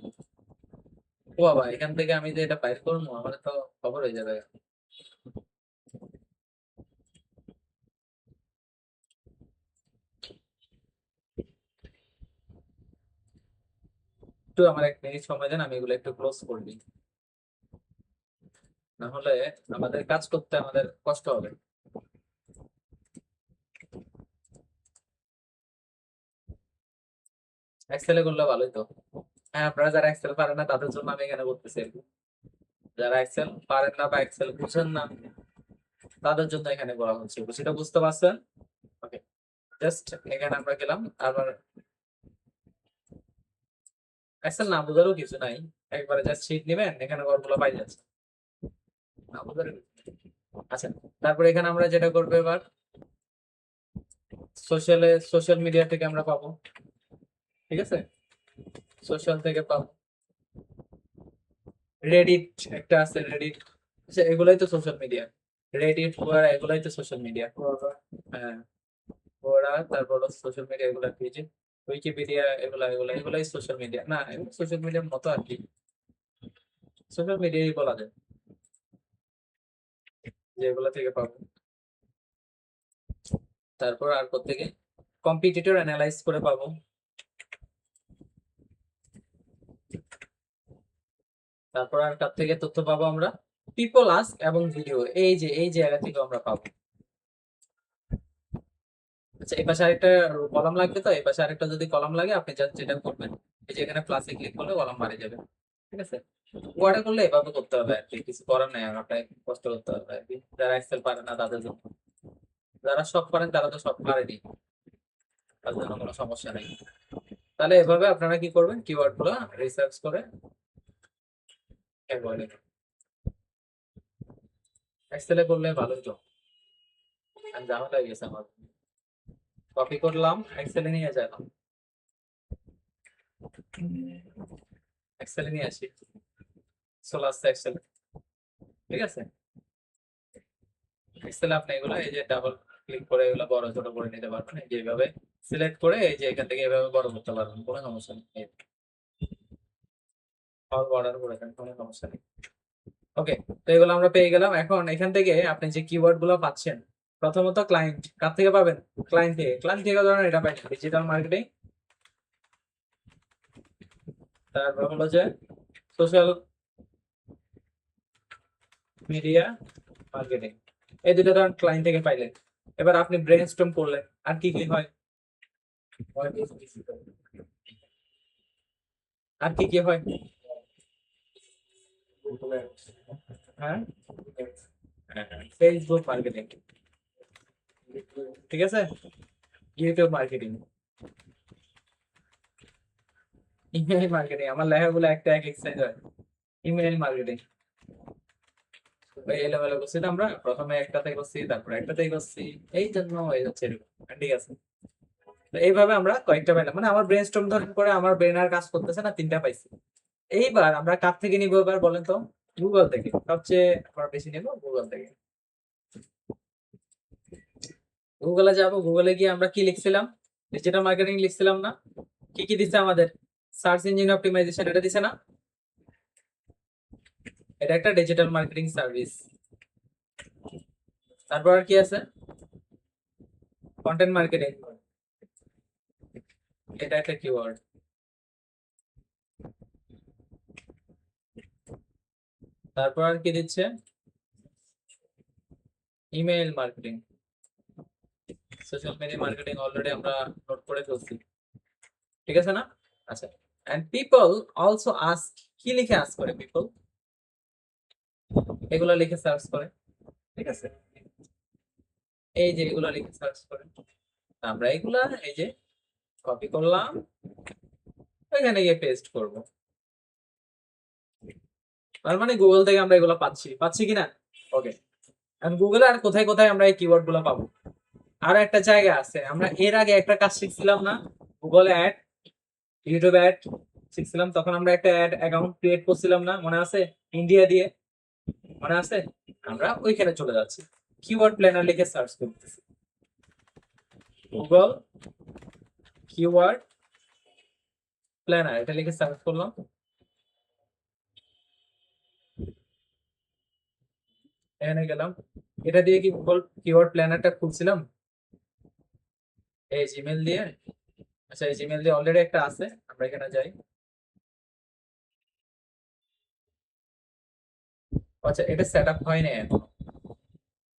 ও বাবা, এখান থেকে আমি যে এটা বাইর করবো আমার তো খবর হয়ে যাবে। একটু আমার 1 মিনিট সময় দেন, আমি এগুলো একটু ক্লোজ করবি, না হলে আমাদের কাজ করতে আমাদের কষ্ট হবে। এক্সেলে করলে ভালোই তো। হ্যাঁ, আপনারা যারা এক্সেল পারেন না তাদের জন্য আমি এখানে বলতেছি আর কি। যারা এক্সেল পারেন না বা এক্সেল বুঝেন না তাদের জন্য এখানে বলা হচ্ছে, সেটা বুঝতে পারছেন? ওকে, জাস্ট এখানে আমরা গেলাম। আবার এক্সেল না বোঝারও কিছু নাই, একবারে জাস্ট শিট নেবেন, এখানে ঘরগুলো পাই যাচ্ছে, না বোঝারও কিছু নেই। আচ্ছা, তারপরে এখানে আমরা যেটা করবো এবার, সোশ্যাল মিডিয়া থেকে আমরা পাবো, ঠিক আছে, সোশ্যাল থেকে পাবো। রেডিট একটা আছে, রেডিট। আচ্ছা, এগুলাই তো সোশ্যাল মিডিয়া, রেডিট কোয়ারা এগুলাই তো সোশ্যাল মিডিয়া। হ্যাঁ, কোয়ারা, তারপর সোশ্যাল মিডিয়া এগুলা কি যে উইকিপিডিয়া, এগুলাই সোশ্যাল মিডিয়া না, এগুলো সোশ্যাল মিডিয়ার মতো আর কি, সোশ্যাল মিডিয়াই বলা যায়, যেগুলো থেকে পাবো। তারপর আর কোত্থেকে, কম্পিটিটর অ্যানালাইজ করে পাবো। তারপর আর কার থেকে তথ্য পাবো আমরা, পিপল আস্ক এবং ভিডিও, এই জায়গা থেকে আমরা পাবো। আচ্ছা, এই পাশে আরেকটা কলাম লাগবে, তো এই পাশে আরেকটা যদি কলাম লাগে আপনি জাস্ট যেটা করবেন, এই যে এখানে প্লাসে ক্লিক করলে কলাম বাড়ে যাবে, ঠিক আছে। ওয়ার্ডে করলে এভাবে করতে হবে আর কি, কিছু করার নেই, আর আপনাকে কষ্ট করতে হবে আর কি, যারা এক্সেল পারে না তাদের জন্য। যারা সব পারেন তারা তো সব পারেনি, তার জন্য কোনো সমস্যা নেই। তাহলে এভাবে আপনারা কি করবেন, কিওয়ার্ড গুলো রিসার্চ করে একবারে এক্সেলে করলে ভালোই তো। আমি ঝামেলা হয়ে গেছে আমার, কপি করলাম এক্সেলে নিয়ে যাইলাম, এক্সেলে নিয়ে আসি, চলে আসছে এক্সেল, ঠিক আছে। এক্সেলে আপনি এগুলো এই যে ডাবল ক্লিক করে এগুলো বড় ছোট করে নিতে পারবেন, এই যে এইভাবে সিলেক্ট করে এই যে এখান থেকে এভাবে বড় করতে পারবেন, কোনো সমস্যা নেই, অল বর্ডার করে দেন, কোনো সমস্যা নেই। ওকে, তো এগুলো আমরা পেয়ে গেলাম। এখন এখান থেকে আপনি যে কিওয়ার্ড গুলো পাচ্ছেন, প্রথমত ক্লায়েন্ট কার থেকে পাবেন, ক্লায়েন্ট থেকে ধরেন এটা পাই ডিজিটাল মার্কেটিং, তারপর হলো যে সোশ্যাল মিডিয়া মার্কেটিং, এই দুটো ধরেন ক্লায়েন্ট থেকে পাইলেন। এবার আপনি ব্রেন স্টর্ম করলেন আর কি কি হয়, আর কি কি হয়, হ্যাঁ, ফেসবুক মার্কেটিং, ঠিক আছে, ইউটিউব মার্কেটিং, ইমেল মার্কেটিং, আমার লেখাগুলো একটা এক এক্সাইজ হয়, ইমেল মার্কেটিং। এলোমেলো করছি না আমরা, প্রথমে একটাতে করছি তারপরে একটাতেই করছি, এই জন্য হয়ে যাচ্ছে এরকম, ঠিক আছে। তো এইভাবে আমরা কয়েকটা পাইলাম, মানে আমার ব্রেন স্টর্ম ধরেন করে আমার ব্রেন আর কাজ করতেছে না, 3টা পাইছি। এইবার আমরা কার থেকে নিবো এবার বলেন তো, গুগল থেকে সবচেয়ে আমরা বেশি নেবো, গুগল থেকে। গুগলে যাবো, গুগলে গিয়ে আমরা কি লিখছিলাম, ডিজিটাল মার্কেটিং লিখছিলাম না, কি কি দিচ্ছে আমাদের, সার্চ ইঞ্জিন অপটিমাইজেশন এটা দিছে না, এটা একটা ডিজিটাল মার্কেটিং সার্ভিস। তারপর আর কি আছে, কন্টেন্ট মার্কেটিং, এটা একটা কিওয়ার্ড। তারপর আর কি দিচ্ছে, email marketing, social media marketing already আমরা নোট করে ফেলছি, ঠিক আছে না। আচ্ছা, এন্ড পিপল অলসো আস্ক, কি লিখে আস্ক করে পিপল, এগুলো লিখে সার্চ করে, ঠিক আছে, এই যে এগুলো লিখে সার্চ করে, আমরা এগুলা এই যে কপি করলাম, এখানে গিয়ে পেস্ট করব। তার মানে গুগল থেকে আমরা এগুলো পাচ্ছি, পাচ্ছি কিনা, ওকে। এখন গুগলে আর কোথায় কোথায় আমরা এই কিওয়ার্ড গুলো পাবো, আরো একটা জায়গা আছে, আমরা এর আগে একটা কাজ শিখছিলাম না, গুগল অ্যাড, ইউটিউব অ্যাড শিখছিলাম, তখন আমরা একটা অ্যাড অ্যাকাউন্ট ক্রিয়েট করছিলাম না, মনে আছে, ইন্ডিয়া দিয়ে, মনে আছে। আমরা ওইখানে চলে যাচ্ছি, কিওয়ার্ড প্ল্যানার লিখে সার্চ করতেছি, গুগল কিওয়ার্ড প্ল্যানার এটা লিখে সার্চ করলাম। এখানে গেলাম, এটা দিয়ে কি গুগল কিওয়ার্ড প্ল্যানারটা খুলছিলাম এই জিমেল দিয়ে। আচ্ছা, এই জিমেল দিয়ে অলরেডি একটা আছে, আমরা এখানে যাই। আচ্ছা, এটা সেট আপ হয়নি এখনো।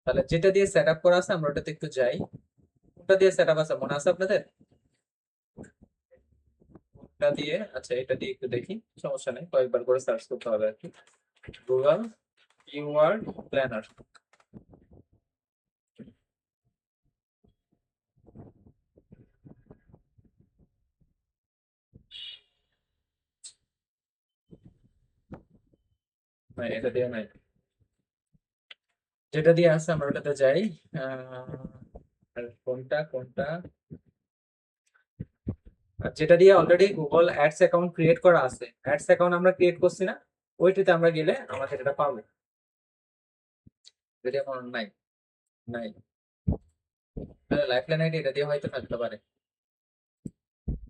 তাহলে যেটা দিয়ে সেট আপ করা আছে আমরা ওটাতে একটু যাই। কোনটা দিয়ে সেট আপ আছে মনে আছে আপনাদের? এটা দিয়ে, আচ্ছা এটা দিয়ে একটু দেখি, সমস্যা নেই, কয়েকবার করে সার্চ করতে হবে আর কি। Google keyword planner. এটা দিয়ে নাই, যেটা দিয়ে আছে আমরা ওটাতে যাই। আর কোনটা কোনটা, আর যেটা দিয়ে already Google ads account create করা আছে, অ্যাডস অ্যাকাউন্ট আমরা ক্রিয়েট করছি না, ওইটাতে আমরা গেলে আমাদের এটা পাবো। যদি এখন নাই, নাই, তাহলে লাইফলাইন আইডি এটা দিয়ে হয়তো থাকতে পারে।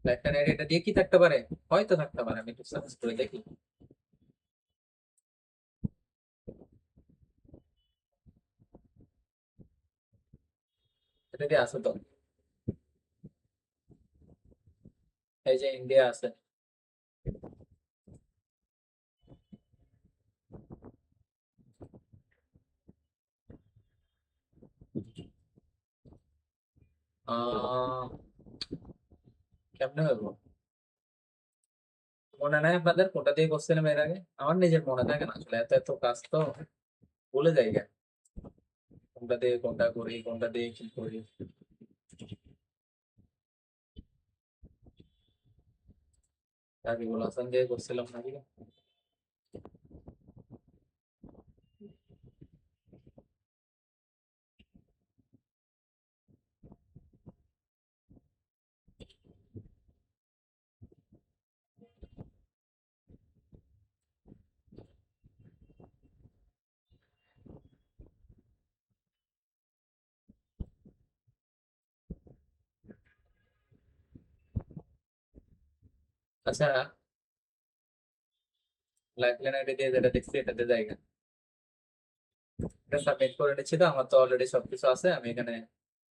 লাইফলাইন আইডি এটা দিয়ে কি থাকতে পারে, হয়তো থাকতে পারে, আমি একটু সার্চ করে দেখি। এটা দিয়ে আছে তো, এই যে ইন্ডিয়া আছে। আহ কেমনে হইব, মনে নাই আপনাদের কোনটা দিয়ে করছিলাম এর আগে? আমার নিজের মনে থাকে না আসলে, এত এত কাজ তো ভুলে যাই গা। কোনটা দিয়ে কোনটা করি, কোনটা দিয়ে কি করি। রাকিবুল হাসান দিয়ে করছিলাম নাকি? আচ্ছা, লাইফলাইন আইডি দিয়ে যেটা দেখছি এটাতে জায়গা, এটা সাবমিট করে নিচ্ছি, তো আমার তো অলরেডি সবকিছু আছে, আমি এখানে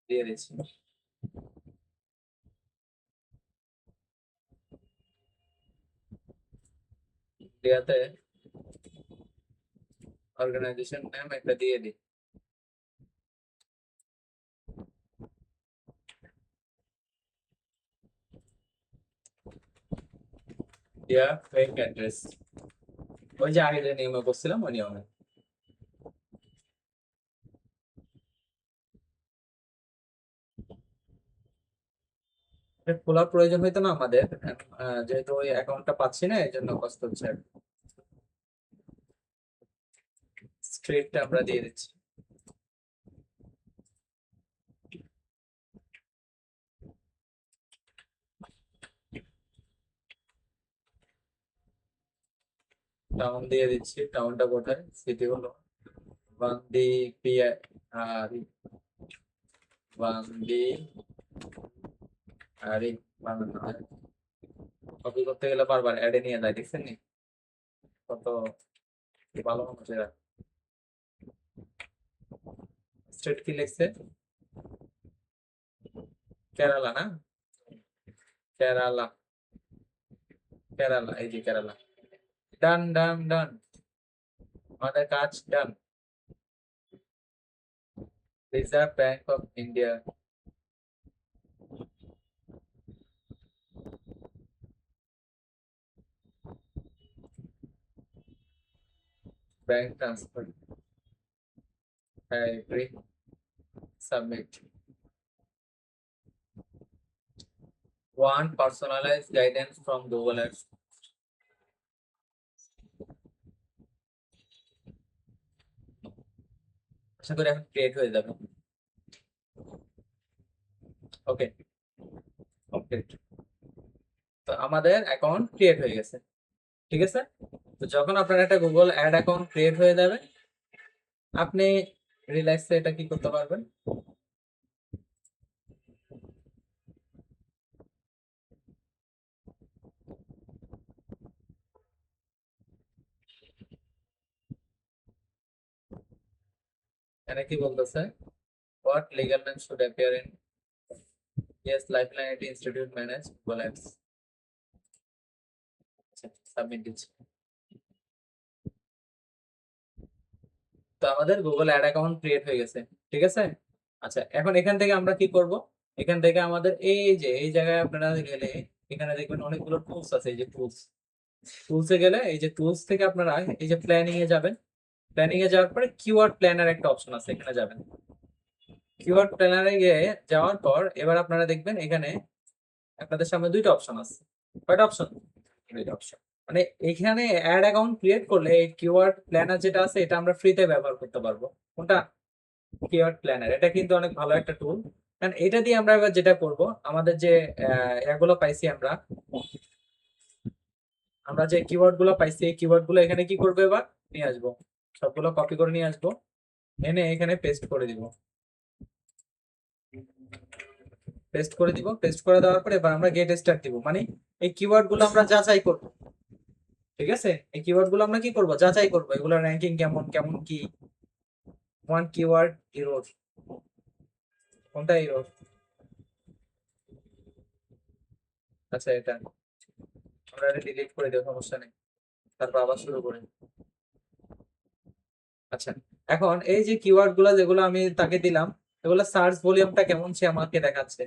দিয়ে দিচ্ছি। ইন্ডিয়াতে অর্গানাইজেশন নেম একটা দিয়ে দিই। ইন্ডিয়া ফেক অ্যাড্রেস, ওই যে আগে যে নিয়মে করছিলাম ওই নিয়মে। এটা খোলার প্রয়োজন হইতো না আমাদের, যেহেতু ওই অ্যাকাউন্টটা পাচ্ছি না এই জন্য কষ্ট হচ্ছে। স্ক্রিপ্টটা আমরা দিয়ে দিচ্ছি। টাউন দিয়ে দিচ্ছি, টাউনটা কোথায়, সিটি হলো বান্দি বিহারি, বান্দি আরে বানানো হয়। কপি করতে গেলে বারবার অ্যাডে নিয়ে যায়, দেখছেন নি কত ভালো মানুষ এরা। স্টেট কি লিখছে, কেরালা না, কেরালা, কেরালা, এই যে কেরালা। ডান ডান ডান, আমাদের কাজ done. Reserve Bank of India, bank transfer, agree, submit. One personalized guidance from Google Ads. আশা করি এখন ক্রিয়েট হয়ে যাবে। Okay, complete. তো আমাদের অ্যাকাউন্ট ক্রিয়েট হয়ে গেছে, ঠিক আছে। তো যখন আপনার একটা গুগল অ্যাড অ্যাকাউন্ট ক্রিয়েট হয়ে যাবে, আপনি রিল্যাক্সে এটা কি করতে পারবেন, এখানে কি বলতেছে, what legal name should appear in yes lifeline IT institute manage Google apps. Submit দিচ্ছি। তো আমাদের গুগল অ্যাড অ্যাকাউন্ট ক্রিয়েট হয়ে গেছে, ঠিক আছে। আচ্ছা, এখন এখান থেকে আমরা কি করব, এখান থেকে আমাদের এই যে এই জায়গায় আপনারা গেলে এখানে দেখবেন অনেকগুলো টুলস আছে, এই যে টুলস, টুলসে গেলে এই যে টুলস থেকে আপনারা এই যে প্ল্যানিং এ যাবেন। প্ল্যানিং এ যাওয়ার পরে কিওয়ার্ড প্ল্যানার একটা অপশন আছে, এখানে যাবেন। কিওয়ার্ড প্ল্যানারে গিয়ে যাওয়ার পর এবার আপনারা দেখবেন এখানে আপনাদের সামনে দুইটা অপশন আছে। কয়টা অপশন? দুইটা অপশন। মানে এখানে অ্যাড অ্যাকাউন্ট ক্রিয়েট করলে এই কিওয়ার্ড প্ল্যানার যেটা আছে এটা আমরা ফ্রিতে ব্যবহার করতে পারবো। কোনটা? Keyword planner. এটা কিন্তু অনেক ভালো একটা টুল। কারণ এটা দিয়ে আমরা এবার যেটা করব, আমাদের যে এগুলো পাইছি আমরা, আমরা যে কিওয়ার্ড গুলো পাইছি এই কিওয়ার্ড গুলো এখানে কি করবো, এবার নিয়ে আসবো, সবগুলো কপি করে নিয়ে আসবো, এনে এখানে পেস্ট করে দিব। পেস্ট করে দিব, পেস্ট করে দেওয়ার পরে এবার আমরা গেট স্টার্ট দিব। মানে এই কিওয়ার্ড গুলো আমরা যাচাই করব, ঠিক আছে। এই কিওয়ার্ড গুলো আমরা কি করব, যাচাই করব, এগুলোর র্যাঙ্কিং কেমন কেমন কি। ওয়ান কিওয়ার্ড এরর, কোনটা এরর? আচ্ছা, এটা আমরা এটা ডিলিট করে দেব, সমস্যা নেই, তারপর আবার শুরু করি। আচ্ছা, এখন এই যে কিওয়ার্ড গুলো যেগুলো আমি তাকে দিলাম, এগুলো সার্চ ভলিউমটা কেমন সে আমাকে দেখাচ্ছে।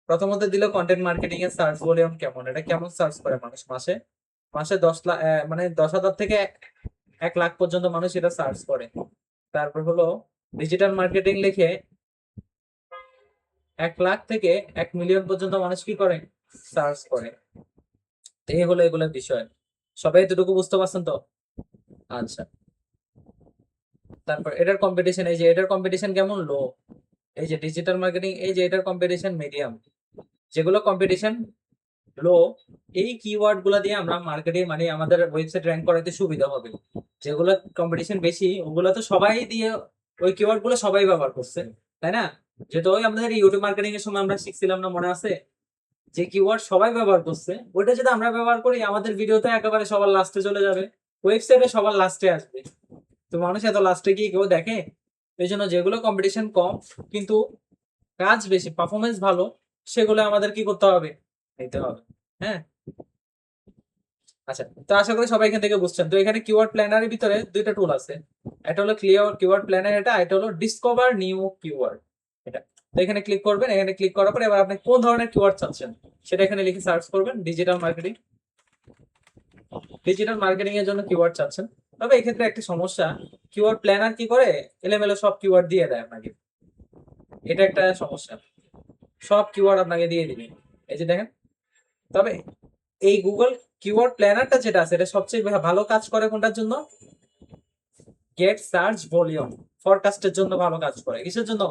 প্রথমত দিল কন্টেন্ট মার্কেটিং এর সার্চ ভলিউম কেমন, এটা কেমন সার্চ করে মানুষ মাসে, মাসে 10 লাখ, মানে 10,000 থেকে 1 লাখ পর্যন্ত মানুষ এটা সার্চ করে। তারপর হলো ডিজিটাল মার্কেটিং লিখে 1 লাখ থেকে 1 মিলিয়ন পর্যন্ত মানুষ কি করে, সার্চ করে। তো এই হলো এগুলোর বিষয়। সবাই এতটুকু বুঝতে পারছেন তো? আচ্ছা, তারপর এটার কম্পিটিশন, এই যে এটার কম্পিটিশন কেমন, লো। এই যে ডিজিটাল মার্কেটিং, এই যে এটার কম্পিটিশন মিডিয়াম। যেগুলো কম্পিটিশন লো, এই কিওয়ার্ড গুলা দিয়ে আমরা মার্কেটে মানে আমাদের ওয়েবসাইট র্যাঙ্ক করাতে সুবিধা হবে। যেগুলো কম্পিটিশন বেশি ওগুলো তো সবাই দিয়ে, ওই কিওয়ার্ড গুলো সবাই ব্যবহার করছে, তাই না? যেটা ওই আমাদের ইউটিউব মার্কেটিং এর সময় আমরা শিখছিলাম না, মনে আছে? যে কিওয়ার্ড সবাই ব্যবহার করছে ওইটা যদি আমরা ব্যবহার করি আমাদের ভিডিওতে একেবারে সবার লাস্টে চলে যাবে, ওয়েবসাইটে সবার লাস্টে আসবে। তো মানুষ এত লাস্টে গিয়ে কেউ দেখে? এই জন্য যেগুলো কম্পিটিশন কম কিন্তু কাজ বেশি, পারফরমেন্স ভালো, সেগুলো আমাদের কি করতে হবে, নিতে হবে। হ্যাঁ, আচ্ছা, তো আশা করি সবাই এখান থেকে বুঝছেন। তো এখানে কিওয়ার্ড প্ল্যানারের ভিতরে দুইটা টুল আছে, একটা হলো ক্লিয়ার কিওয়ার্ড প্ল্যানার, এটা হলো ডিসকভার নিউ কিওয়ার্ড, এটা। তো এখানে ক্লিক করবেন, এখানে ক্লিক করার পরে এবার আপনি কোন ধরনের কিওয়ার্ড চাচ্ছেন সেটা এখানে লিখে সার্চ করবেন। ডিজিটাল মার্কেটিং, ডিজিটাল মার্কেটিং এর জন্য কিওয়ার্ড চাচ্ছেন। তবে এক্ষেত্রে একটা সমস্যা, কিওয়ার্ড প্ল্যানার কি করে, এলোমেলো সব কিওয়ার্ড দিয়ে দেয় আপনাকে, এটা একটা সমস্যা, সব কিওয়ার্ড আপনাকে দিয়ে দিবে, এই যে দেখেন। তবে এই গুগল কিওয়ার্ড প্ল্যানারটা যেটা আছে এটা সবচেয়ে ভালো কাজ করে কোনটার জন্য, গেট সার্চ ভলিউম, ফরকাস্টের জন্য ভালো কাজ করে। কিসের জন্য?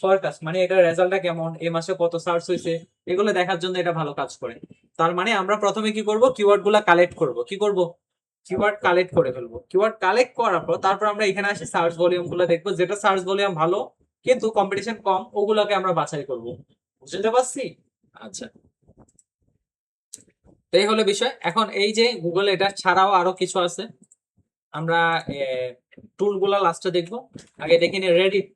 ফরকাস্ট, মানে এটার রেজাল্টটা কেমন, এই মাসে কত সার্চ হয়েছে, এগুলো দেখার জন্য এটা ভালো কাজ করে। তার মানে আমরা প্রথমে কি করব, কিওয়ার্ড গুলা কালেক্ট করব। কি করব? কিওয়ার্ড কালেক্ট করে ফেলবো। কিওয়ার্ড কালেক্ট করার পর তারপর আমরা এখানে আসি সার্চ ভলিউম গুলো দেখবো, যেটা সার্চ ভলিউম ভালো কিন্তু কম্পিটিশন কম ওগুলোকে আমরা বাছাই করব। বুঝতে পারছি? আচ্ছা, তো এই হলো বিষয়। এখন এই যে গুগল এটা ছাড়াও আরো কিছু আছে, আমরা টুল গুলা লাস্টে দেখবো। আগে দেখে নি রেডিট,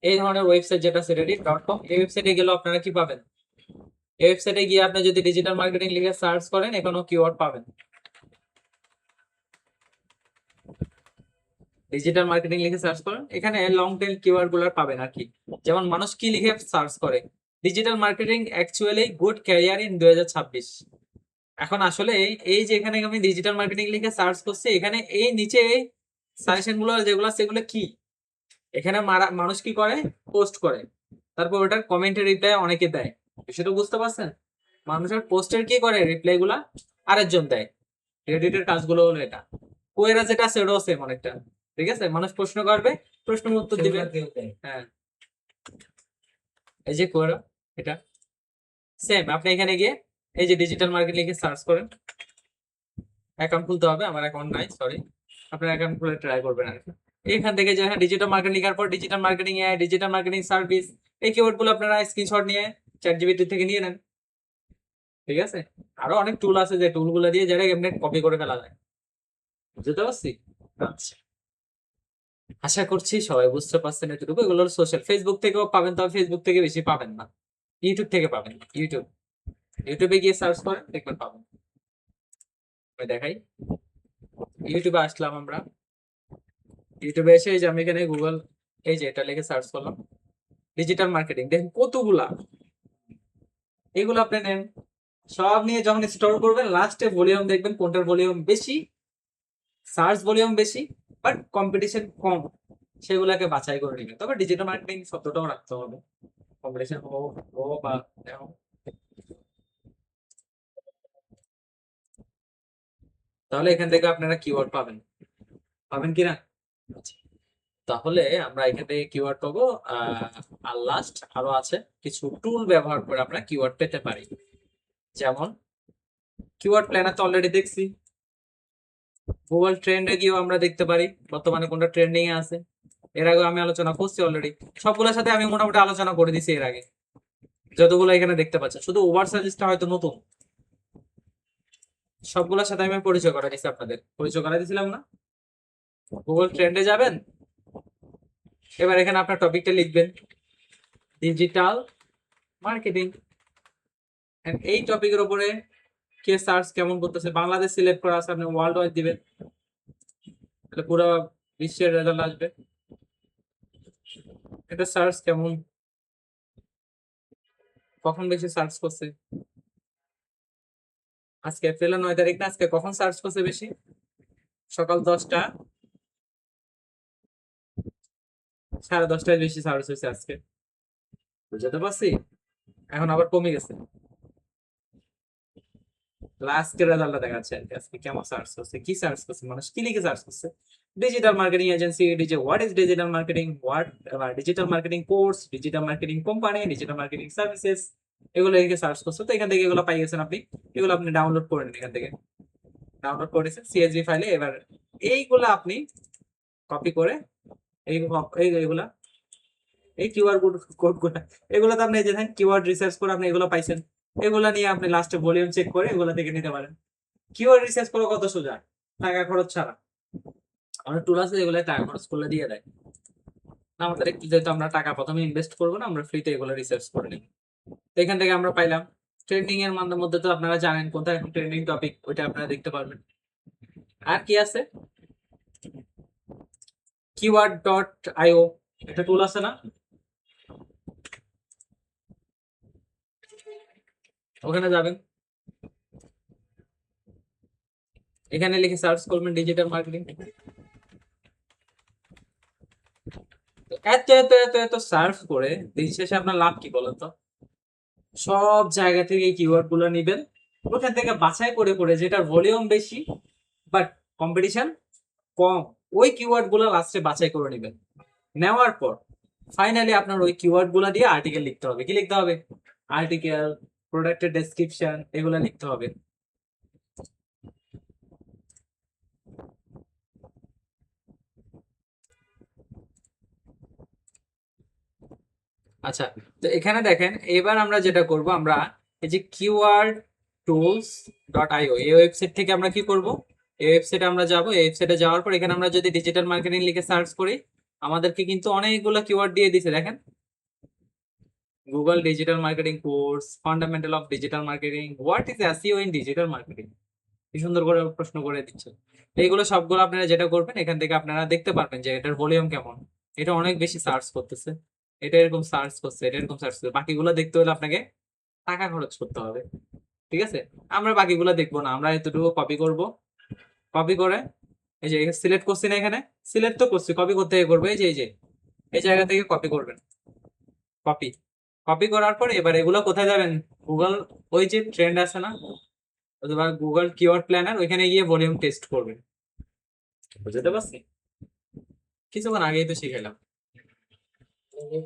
এই ধরনের ওয়েবসাইট যেটা আছে reddit.com, এই ওয়েবসাইটে গেলে আপনারা কি পাবেন, এই ওয়েবসাইটে গিয়ে আপনি যদি ডিজিটাল মার্কেটিং লিখে সার্চ করেন এখানেও কিওয়ার্ড পাবেন। ডিজিটাল মার্কেটিং লিখে সার্চ করেন, এখানে লং টেল কিওয়ার্ড গুলো পাবেন আর কি। যেমন মানুষ কি লিখে সার্চ করে, digital marketing actually good career in 2026। এখন আসলে এই যে এখানে আমি ডিজিটাল মার্কেটিং লিখে সার্চ করছি, এখানে এই নিচে সাজেশন গুলো যেগুলো আছে সেগুলো কি, এখানে মানুষ কি করে, পোস্ট করে, তারপর ওটার কমেন্টের রিপ্লাই অনেকে দেয়। সেটা বুঝতে পারছেন? মানুষের পোস্টের কি করে, রিপ্লাই গুলা আরেকজন দেয়। রেডিটের কাজগুলো হলো এটা। কোয়েরা যেটা আছে ওটাও সেম অনেকটা, ঠিক আছে। মানুষ প্রশ্ন করবে, প্রশ্নের উত্তর দিবে। হ্যাঁ, এই যে কোয়েরা, এটা সেম। আপনি এখানে গিয়ে এই যে ডিজিটাল মার্কেট লিখে সার্চ করেন, অ্যাকাউন্ট খুলতে হবে, আমার অ্যাকাউন্ট নাই, সরি। আপনার অ্যাকাউন্ট খুলে ট্রাই করবেন আর কি। এখান থেকে যে ডিজিটাল মার্কেটিং লেখার পর digital marketing digital marketing service, এই কিওয়ার্ড গুলো আপনারা স্ক্রিনশট নিয়ে চ্যাট জিপিটি থেকে নিয়ে নেন, ঠিক আছে। আরো অনেক টুল আছে যে টুল গুলো দিয়ে যারা এমনি কপি করে ফেলা যায়। বুঝতে পারছি? আচ্ছা। আশা করছি সবাই বুঝতে পারছেন এতটুকু। এগুলো সোশ্যাল, ফেসবুক থেকেও পাবেন, তবে ফেসবুক থেকে বেশি পাবেন না, ইউটিউব থেকে পাবেন। ইউটিউবে গিয়ে সার্চ করেন, দেখবেন পাবেন। আমি দেখাই, ইউটিউবে আসলাম আমরা। ইউটিউবে এসে এই যে আমি এখানে গুগল, এই যে এটা লিখে সার্চ করলাম, ডিজিটাল মার্কেটিং, দেখেন কতগুলা। এগুলো আপনি নেন, সব নিয়ে যখন স্টোর করবেন, লাস্টে ভলিউম দেখবেন কোনটার ভলিউম বেশি, সার্চ ভলিউম বেশি, বাট কম্পিটিশন কম, সেগুলোকে বাছাই করে নেবেন। তবে ডিজিটাল মার্কেটিং শব্দটাও রাখতে হবে, কম্পিটিশন ও বা নাও। তাহলে এখান থেকে আপনারা কিওয়ার্ড পাবেন, পাবেন কিনা? আচ্ছা, তাহলে আমরা এখান থেকে কিওয়ার্ড পাবো। আর লাস্ট আরো আছে কিছু টুল ব্যবহার করে আমরা কিওয়ার্ড পেতে পারি। যেমন কিওয়ার্ড প্ল্যানার তো অলরেডি দেখছি, গুগল ট্রেন্ডে গিয়েও আমরা দেখতে পারি বর্তমানে কোনটা ট্রেন্ডিং এ আছে। এর আগে আমি আলোচনা করছি অলরেডি, সবগুলোর সাথে আমি মোটামুটি আলোচনা করে দিছি এর আগে, যতগুলো এখানে দেখতে পাচ্ছেন। শুধু ওভার সার্ভিসটা হয়তো নতুন, সবগুলোর সাথে আমি পরিচয় করা দিচ্ছি, আপনাদের পরিচয় করা দিয়েছিলাম না? গুগল ট্রেন্ডে যাবেন, এবার এখানে আপনার টপিকটা লিখবেন ডিজিটাল মার্কেটিং। এই টপিকের উপরে কে সার্চ কেমন করতেছে, বাংলাদেশ সিলেক্ট করা আছে, আপনি ওয়ার্ল্ড ওয়াইড দিবেন, তাহলে পুরো বিশ্বের রেজাল্ট আসবে। এটা সার্চ কেমন, কখন বেশি সার্চ করছে, আজকে এপ্রিলের 9 তারিখ না, আজকে কখন সার্চ করছে বেশি? সকাল 10টা, 10:30টায় বেশি সার্চ হয়েছে আজকে, বুঝতে পারছি। এখন আবার কমে গেছে, আজকের রেজাল্টটা দেখাচ্ছে আর কি, আজকে কেমন সার্চ করছে, কি সার্চ করছে, মানুষ কি লিখে সার্চ করছে। Digital marketing agency, what is digital marketing, digital marketing course, digital marketing company, digital marketing services, এগুলো লিখে সার্চ করছে। তো এখান থেকে এগুলো পাই গেছেন আপনি, এগুলো আপনি ডাউনলোড করে নিন, এখান থেকে ডাউনলোড করেছেন সিএসভি ফাইলে। এবার এইগুলা আপনি কপি করে, এইগুলা, এই কিউআর কোড গুলা, এগুলো তো আপনি এই যে কিওয়ার্ড রিসার্চ করে আপনি এগুলো পাইছেন, এগুলা নিয়ে আপনি লাস্টে ভলিউম চেক করে এগুলা থেকে নিতে পারেন। কিওয়ার্ড রিসার্চ করা কত সোজা, টাকা খরচ ছাড়া। আমরা টুল আছে এগুলো টাকা খরচ করলে দিয়ে দেয় না আমাদের, একটু যেহেতু আমরা টাকা প্রথমে ইনভেস্ট করবো না, আমরা ফ্রিতে এগুলো রিসার্চ করে নিই। তো এখান থেকে আমরা পাইলাম ট্রেন্ডিং এর মধ্যে তো আপনারা জানেন কোনটা এখন ট্রেন্ডিং টপিক, ওইটা আপনারা দেখতে পারবেন। আর কি আছে, keyword.io, একটা টুল আছে না, ওখানে যাবেন, এখানে লিখে সার্চ করবেন ডিজিটাল মার্কেটিং। এত এত এত এত সার্চ করে দিন শেষে আপনার লাভ কি বলেন তো? সব জায়গা থেকে কিওয়ার্ড গুলো নিবেন, ওখান থেকে বাছাই করে করে যেটার ভলিউম বেশি বাট কম্পিটিশন কম, ওই কিওয়ার্ড গুলো লাস্টে বাছাই করে নিবেন। নেওয়ার পর ফাইনালি আপনার ওই কিওয়ার্ড গুলা দিয়ে আর্টিকেল লিখতে হবে। কি লিখতে হবে? আর্টিকেল, প্রোডাক্টের ডেসক্রিপশন, এগুলো লিখতে হবে। আচ্ছা, তো এখানে দেখেন, এবার আমরা যেটা করব, আমরা এই যে কিওয়ার্ড টুলস ডট আইও, এই ওয়েবসাইট থেকে আমরা কি করব, এই ওয়েবসাইটে আমরা যাব। এই ওয়েবসাইটে যাওয়ার পর এখানে আমরা যদি ডিজিটাল মার্কেটিং লিখে সার্চ করি, আমাদেরকে কিন্তু অনেকগুলো কিওয়ার্ড দিয়ে দিছে, দেখেন, Google digital marketing course, fundamental of digital marketing, what is SEO in digital marketing, কি সুন্দর করে প্রশ্ন করে দিচ্ছে। এইগুলো সবগুলো আপনারা যেটা করবেন, এখান থেকে আপনারা দেখতে পারবেন যে এটার ভলিউম কেমন, এটা অনেক বেশি সার্চ করতেছে, এটা এরকম সার্চ করছে, এটা এরকম সার্চ করছে। বাকিগুলো দেখতে হলে আপনাকে টাকা খরচ করতে হবে, ঠিক আছে? আমরা বাকিগুলো দেখবো না, আমরা এতটুকু কপি করব। কপি করে এই যে সিলেক্ট করছি না, এখানে সিলেক্ট তো করছি, কপি করতে করবো, এই যে এই জায়গা থেকে কপি করবেন, কপি। কপি করার পর এবার এগুলো কোথায় যাবেন? গুগল, ওই যে ট্রেন্ড আছে না, অথবা গুগল কিওয়ার্ড প্ল্যানার, ওইখানে গিয়ে ভলিউম টেস্ট করবেন। বুঝতে পারছি, কিছুক্ষণ আগেই তো শিখাইলাম।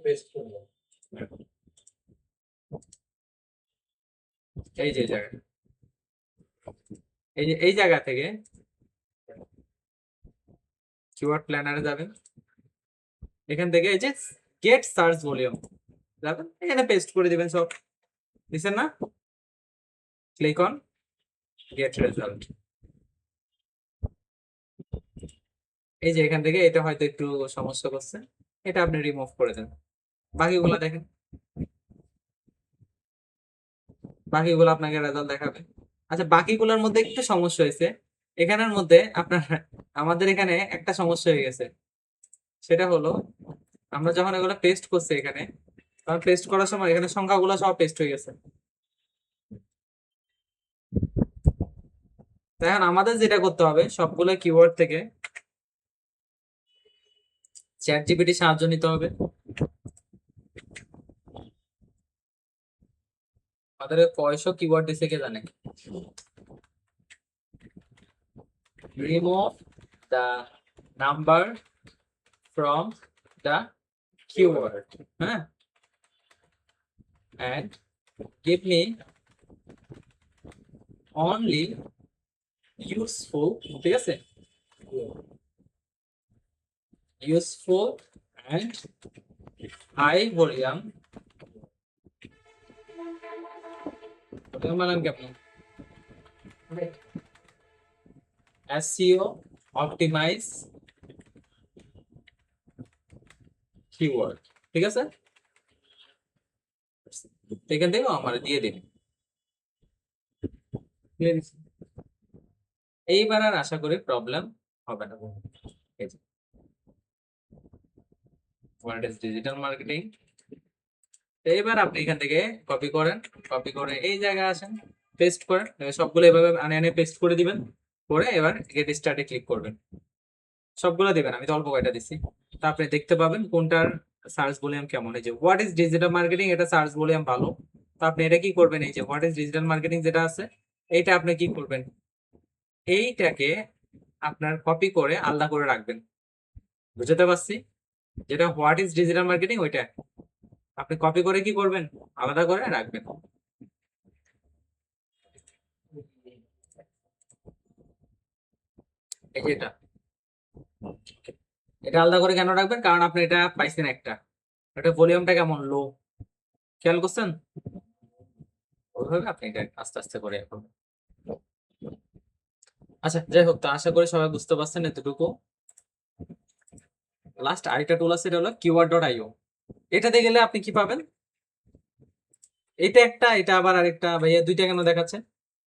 পেস্ট করবো। এই যে জায়গা, এই যে এই জায়গা থেকে কিওয়ার্ড প্ল্যানারে যাবেন, এখান থেকে এই যে গেট সার্চ ভলিউম যাবেন, এখানে পেস্ট করে দিবেন সব, দিছেন না? ক্লিক অন গেট রেজাল্ট, এই যে এখান থেকে এটা হয়তো একটু সমস্যা করছে, এটা আপনি রিমুভ করে দেন। বাকিগুলো দেখেন, বাকিগুলো আপনাকে রেজাল্ট দেখাবে। আচ্ছা, বাকিগুলোর মধ্যে একটু সমস্যা হয়েছে, এখানের মধ্যে আপনার আমাদের এখানে একটা সমস্যা হয়ে গেছে। সেটা হলো আমরা যখন এগুলো পেস্ট করছি এখানে, তখন পেস্ট করার সময় এখানে সংখ্যাগুলো সব পেস্ট হয়ে গেছে। তাই এখন আমাদের যেটা করতে হবে, সবগুলো কিওয়ার্ড থেকে চ্যাট জিপিটি সাহায্য নিতে হবে। আমাদের কয়শো কিওয়ার্ড দিছে কে জানে? Remove the number from the keyword, হ্যাঁ, and give me only useful, ঠিক আছে, useful and high volume, ওটা মানে কেমন, SEO optimize keyword, ঠিক আছে। এখান থেকেও আমার দিয়ে দিন। এইবার আর আশা করি প্রবলেম হবে না। হোয়াট ইজ ডিজিটাল মার্কেটিং, এইবার আপনি এখান থেকে কপি করেন, কপি করে এই জায়গায় আসেন, পেস্ট করেন, সবগুলো এভাবে আনে আনে পেস্ট করে দিবেন, করে এবার গেট স্টার্টে ক্লিক করবেন। সবগুলো দিবেন, আমি তো অল্প কয়টা দিচ্ছি। তা আপনি দেখতে পাবেন কোনটার সার্চ ভলিউম কেমন। এই যে হোয়াট ইজ ডিজিটাল মার্কেটিং, এটা সার্চ ভলিউম ভালো। তো আপনি এটা কি করবেন, এই যে হোয়াট ইজ ডিজিটাল মার্কেটিং যেটা আছে, এইটা আপনি কি করবেন, এইটাকে আপনার কপি করে আলাদা করে রাখবেন। বুঝতে পারছি, যেটা হোয়াট ইজ ডিজিটাল মার্কেটিং ওইটা আপনি কপি করে কি করবেন, আলাদা করে রাখবেন। এই যে এটা, এটা আলাদা করে কেন রাখবেন, কারণ আপনি এটা পাইছেন একটা, এটা ভলিউমটা কেমন লো, খেয়াল করছেন, ওইভাবে আপনি এটা আস্তে আস্তে করে করবেন। আচ্ছা যাই হোক, তো আশা করি সবাই বুঝতে পারছেন এতটুকু। লাস্ট আরেকটা টুল আছে, এটা হলো keyword.io। এটাতে গেলে আপনি কি পাবেন, এটা একটা, এটা আবার আরেকটা, ভাইয়া দুইটা কেন দেখাচ্ছে?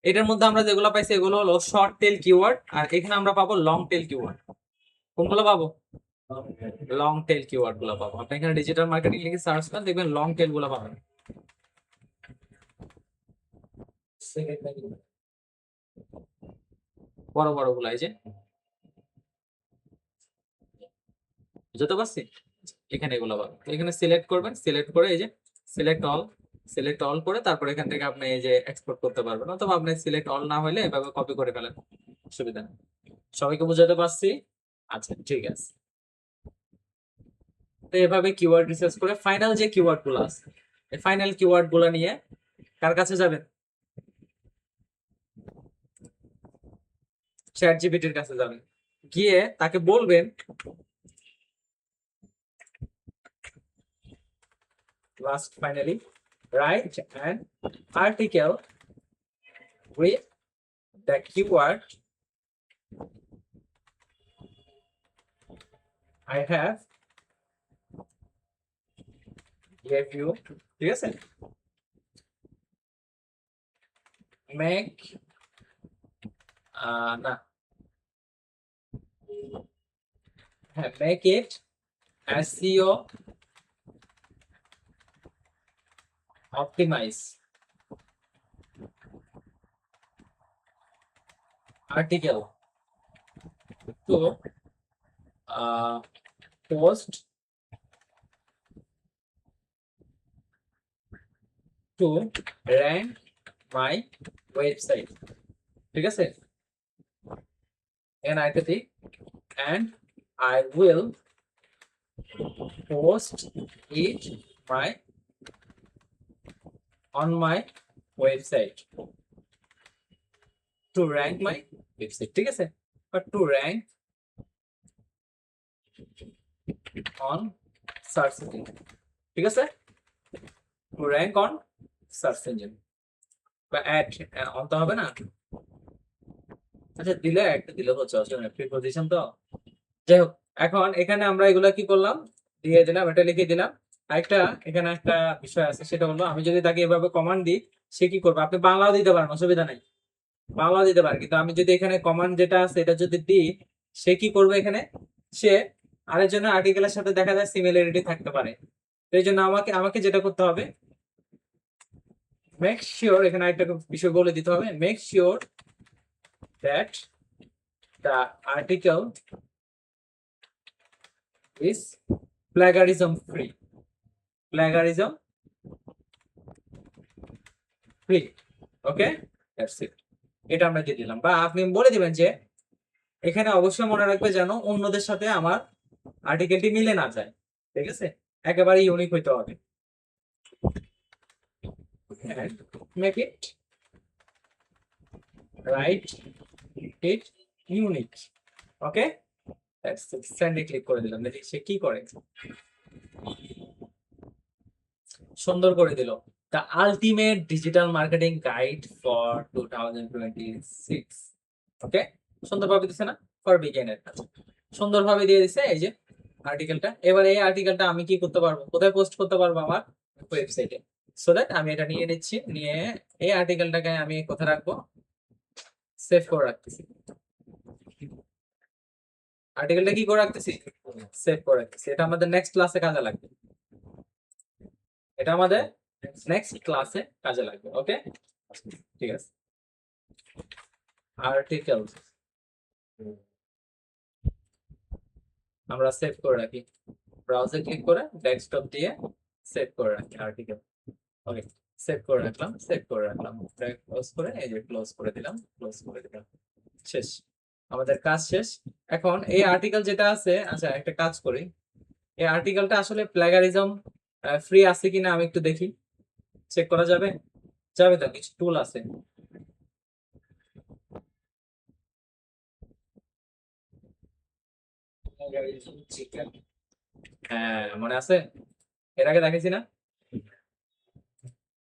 এটার মধ্যে আমরা যেগুলো পাইছি এগুলো হলো শর্ট টেল কিওয়ার্ড, আর এখানে আমরা পাবো লং টেল কিওয়ার্ড। কোনগুলো পাবো? লং টেল কিওয়ার্ড গুলো পাবো। আপনি এখানে ডিজিটাল মার্কেটিং লিখে সার্চ করেন, দেখবেন লং টেল গুলো পাবেন, বড় বড় গুলো। এই যে বুঝতে পারছি, এখানে এগুলো পাবেন। তো এখানে সিলেক্ট করবেন, সিলেক্ট করে এই যে সিলেক্ট অল, সিলেক্ট অল করে তারপর এখান থেকে আপনি এই যে এক্সপোর্ট করতে পারবেন, অথবা আপনি সিলেক্ট অল না হলে এভাবে কপি করে ফেলেন, সুবিধা নেই। সবাইকে বুঝাতে পারছি? আচ্ছা ঠিক আছে। তো এভাবে কিওয়ার্ড রিসার্চ করে ফাইনাল যে কিওয়ার্ড গুলো আছে, এই ফাইনাল কিওয়ার্ড গুলো নিয়ে কার কাছে যাবেন, চ্যাট জিপিটির কাছে যাবেন, গিয়ে তাকে বলবেন last finally write an article with the keyword I have gave you, ঠিক আছে, make না, হ্যাঁ, make it SEO optimize article to post to rank my website, ঠিক আছে, and I will post it my on my website to rank my website, ঠিক আছে, but to rank on search engine, ঠিক আছে, to rank on search engine, বা add on তো হবে না। আচ্ছা দিলে একটা দিলে হচ্ছে, আসলে প্রিপোজিশন তো যাই হোক, এখন এখানে আমরা এগুলা কি করলাম, দিয়ে দিলাম, এটা লিখে দিলাম। আরেকটা এখানে একটা বিষয় আছে, সেটা হলো আমি যদি তাকে এভাবে কমান্ড দিই, সে কি করবে? আপনি বাংলাও দিতে পারেন, অসুবিধা নাই, বাংলাও দিতে পারেন, কিন্তু আমি যদি এখানে কমান্ড যেটা আছে এটা যদি দিই, সে কি করবে? এখানে সে আরেকজনের আর্টিকেলের সাথে দেখা যায় সিমিলারিটি থাকতে পারে। তো এই জন্য আমাকে আমাকে যেটা করতে হবে, মেক শিওর, এখানে একটা বিষয় বলে দিতে হবে, make sure that the article is plagiarism free, plagiarism free, okay, that's it। এটা আমরা দিয়ে দিলাম, বা আপনি বলে দিবেন যে এখানে অবশ্যই মনে রাখবে যেন অন্যদের সাথে আমার আর্টিকেলটি মিলে না যায়, ঠিক আছে, একেবারে ইউনিক হইতে হবে। Make it write it unique, okay, সেন্ডে ক্লিক করে দিলাম, দেখি সে কি করে। সুন্দর করে দিল, the ultimate digital marketing guide for 2026, okay, সুন্দরভাবে দিছে না? ফর বিগিনার, সুন্দরভাবে দিয়ে দিছে এই যে আর্টিকেলটা। এবার এই আর্টিকেলটা আমি কি করতে পারবো, কোথায় পোস্ট করতে পারবো? আমার ওয়েবসাইটে। সো দ্যাট আমি এটা নিয়ে নিচ্ছি, নিয়ে এই আর্টিকেলটাকে আমি কোথায় রাখবো? সেভ করে রাখতেছি। আর্টিকেলটা কি করে রাখতেছি? সেভ করে রাখতেছি। এটা আমাদের নেক্সট ক্লাসে কাজে লাগবে, এটা আমাদের নেক্সট ক্লাসে কাজে লাগবে, ওকে, ঠিক আছে। আর্টিকেল আমরা সেভ করে রাখি, ব্রাউজার ক্লিক করে ডেস্কটপ দিয়ে সেভ করে রাখি আর্টিকেল, ওকে, সেভ করে রাখলাম, সেভ করে রাখলাম, ক্লোজ করে এই যে ক্লোজ করে দিলাম, ক্লোজ করে দিলাম, শেষ, আমাদের কাজ শেষ। এখন এই আর্টিকেল যেটা আছে, আচ্ছা একটা কাজ করি, এই আর্টিকেলটা আসলে প্লাগারিজম ফ্রি আছে কিনা আমি একটু দেখি, চেক করা যাবে? যাবে তো, কিছু টুল আছে। হ্যাঁ, মনে আছে, এর আগে দেখেছি না,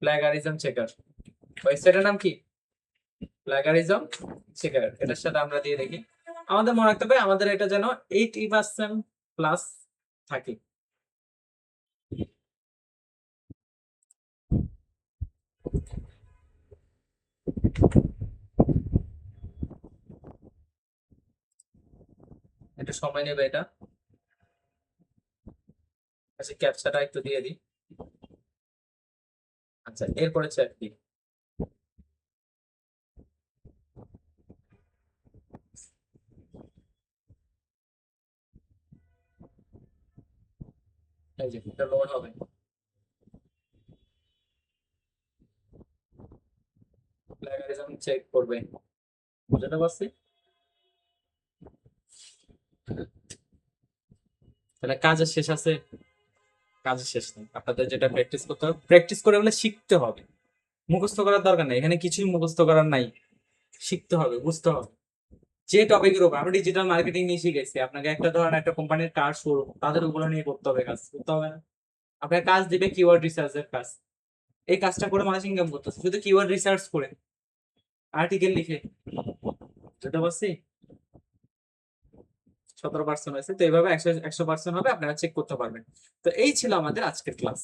প্লাগারিজম চেকার, ওয়েবসাইটের নাম কি? প্লাগারিজম চেকার, এটার সাথে আমরা দিয়ে দেখি। আমাদের মনে রাখতে হবে আমাদের এটা যেন 80% প্লাস থাকে। একটু সময় নেবে এটা, আচ্ছা ক্যাপচাটা একটু দিয়ে দিই। আচ্ছা, এরপরে চ্যাট কি? এই যে এটা লোড হবে, প্লাগারিজম চেক করবে, বুঝতে পারছি। তাহলে কাজের শেষ আছে? কাজের শেষ নেই, আপনাদের যেটা প্র্যাকটিস করতে হবে, প্র্যাকটিস করে বলে শিখতে হবে, মুখস্থ করার দরকার নেই, এখানে কিছুই মুখস্থ করার নাই, শিখতে হবে, বুঝতে হবে। যে টপিকের উপর আমরা ডিজিটাল মার্কেটিং নিয়ে শিখেছি, আপনাকে একটা ধরেন একটা কোম্পানির কাজ শুরু, তাদের উপর নিয়ে করতে হবে, কাজ করতে হবে না? আপনার কাজ দিবে কিওয়ার্ড রিসার্চের কাজ, এই কাজটা করে মানুষ ইনকাম করতেছে শুধু কিওয়ার্ড রিসার্চ করে, আর্টিকেল লিখে, বুঝতে পারছি। 17% হয়েছে, তো এইভাবে 100% হবে, আপনারা চেক করতে পারবেন। তো এই ছিল আমাদের আজকের ক্লাস।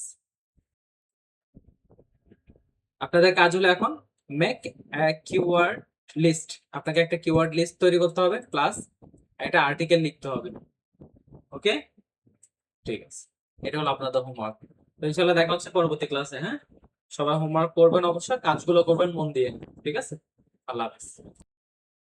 আপনাদের কাজ হলো এখন মেক কিওয়ার্ড লিস্ট, আপনাকে একটা কিওয়ার্ড লিস্ট তৈরি করতে হবে, প্লাস একটা আর্টিকেল লিখতে হবে, ওকে, ঠিক আছে। এটা হলো আপনাদের হোমওয়ার্ক। তো ইনশাআল্লাহ দেখা হচ্ছে পরবর্তী ক্লাসে, হ্যাঁ, সবাই হোমওয়ার্ক করবেন, অবশ্যই কাজগুলো করবেন মন দিয়ে, ঠিক আছে। আল্লাহ হাফেজ।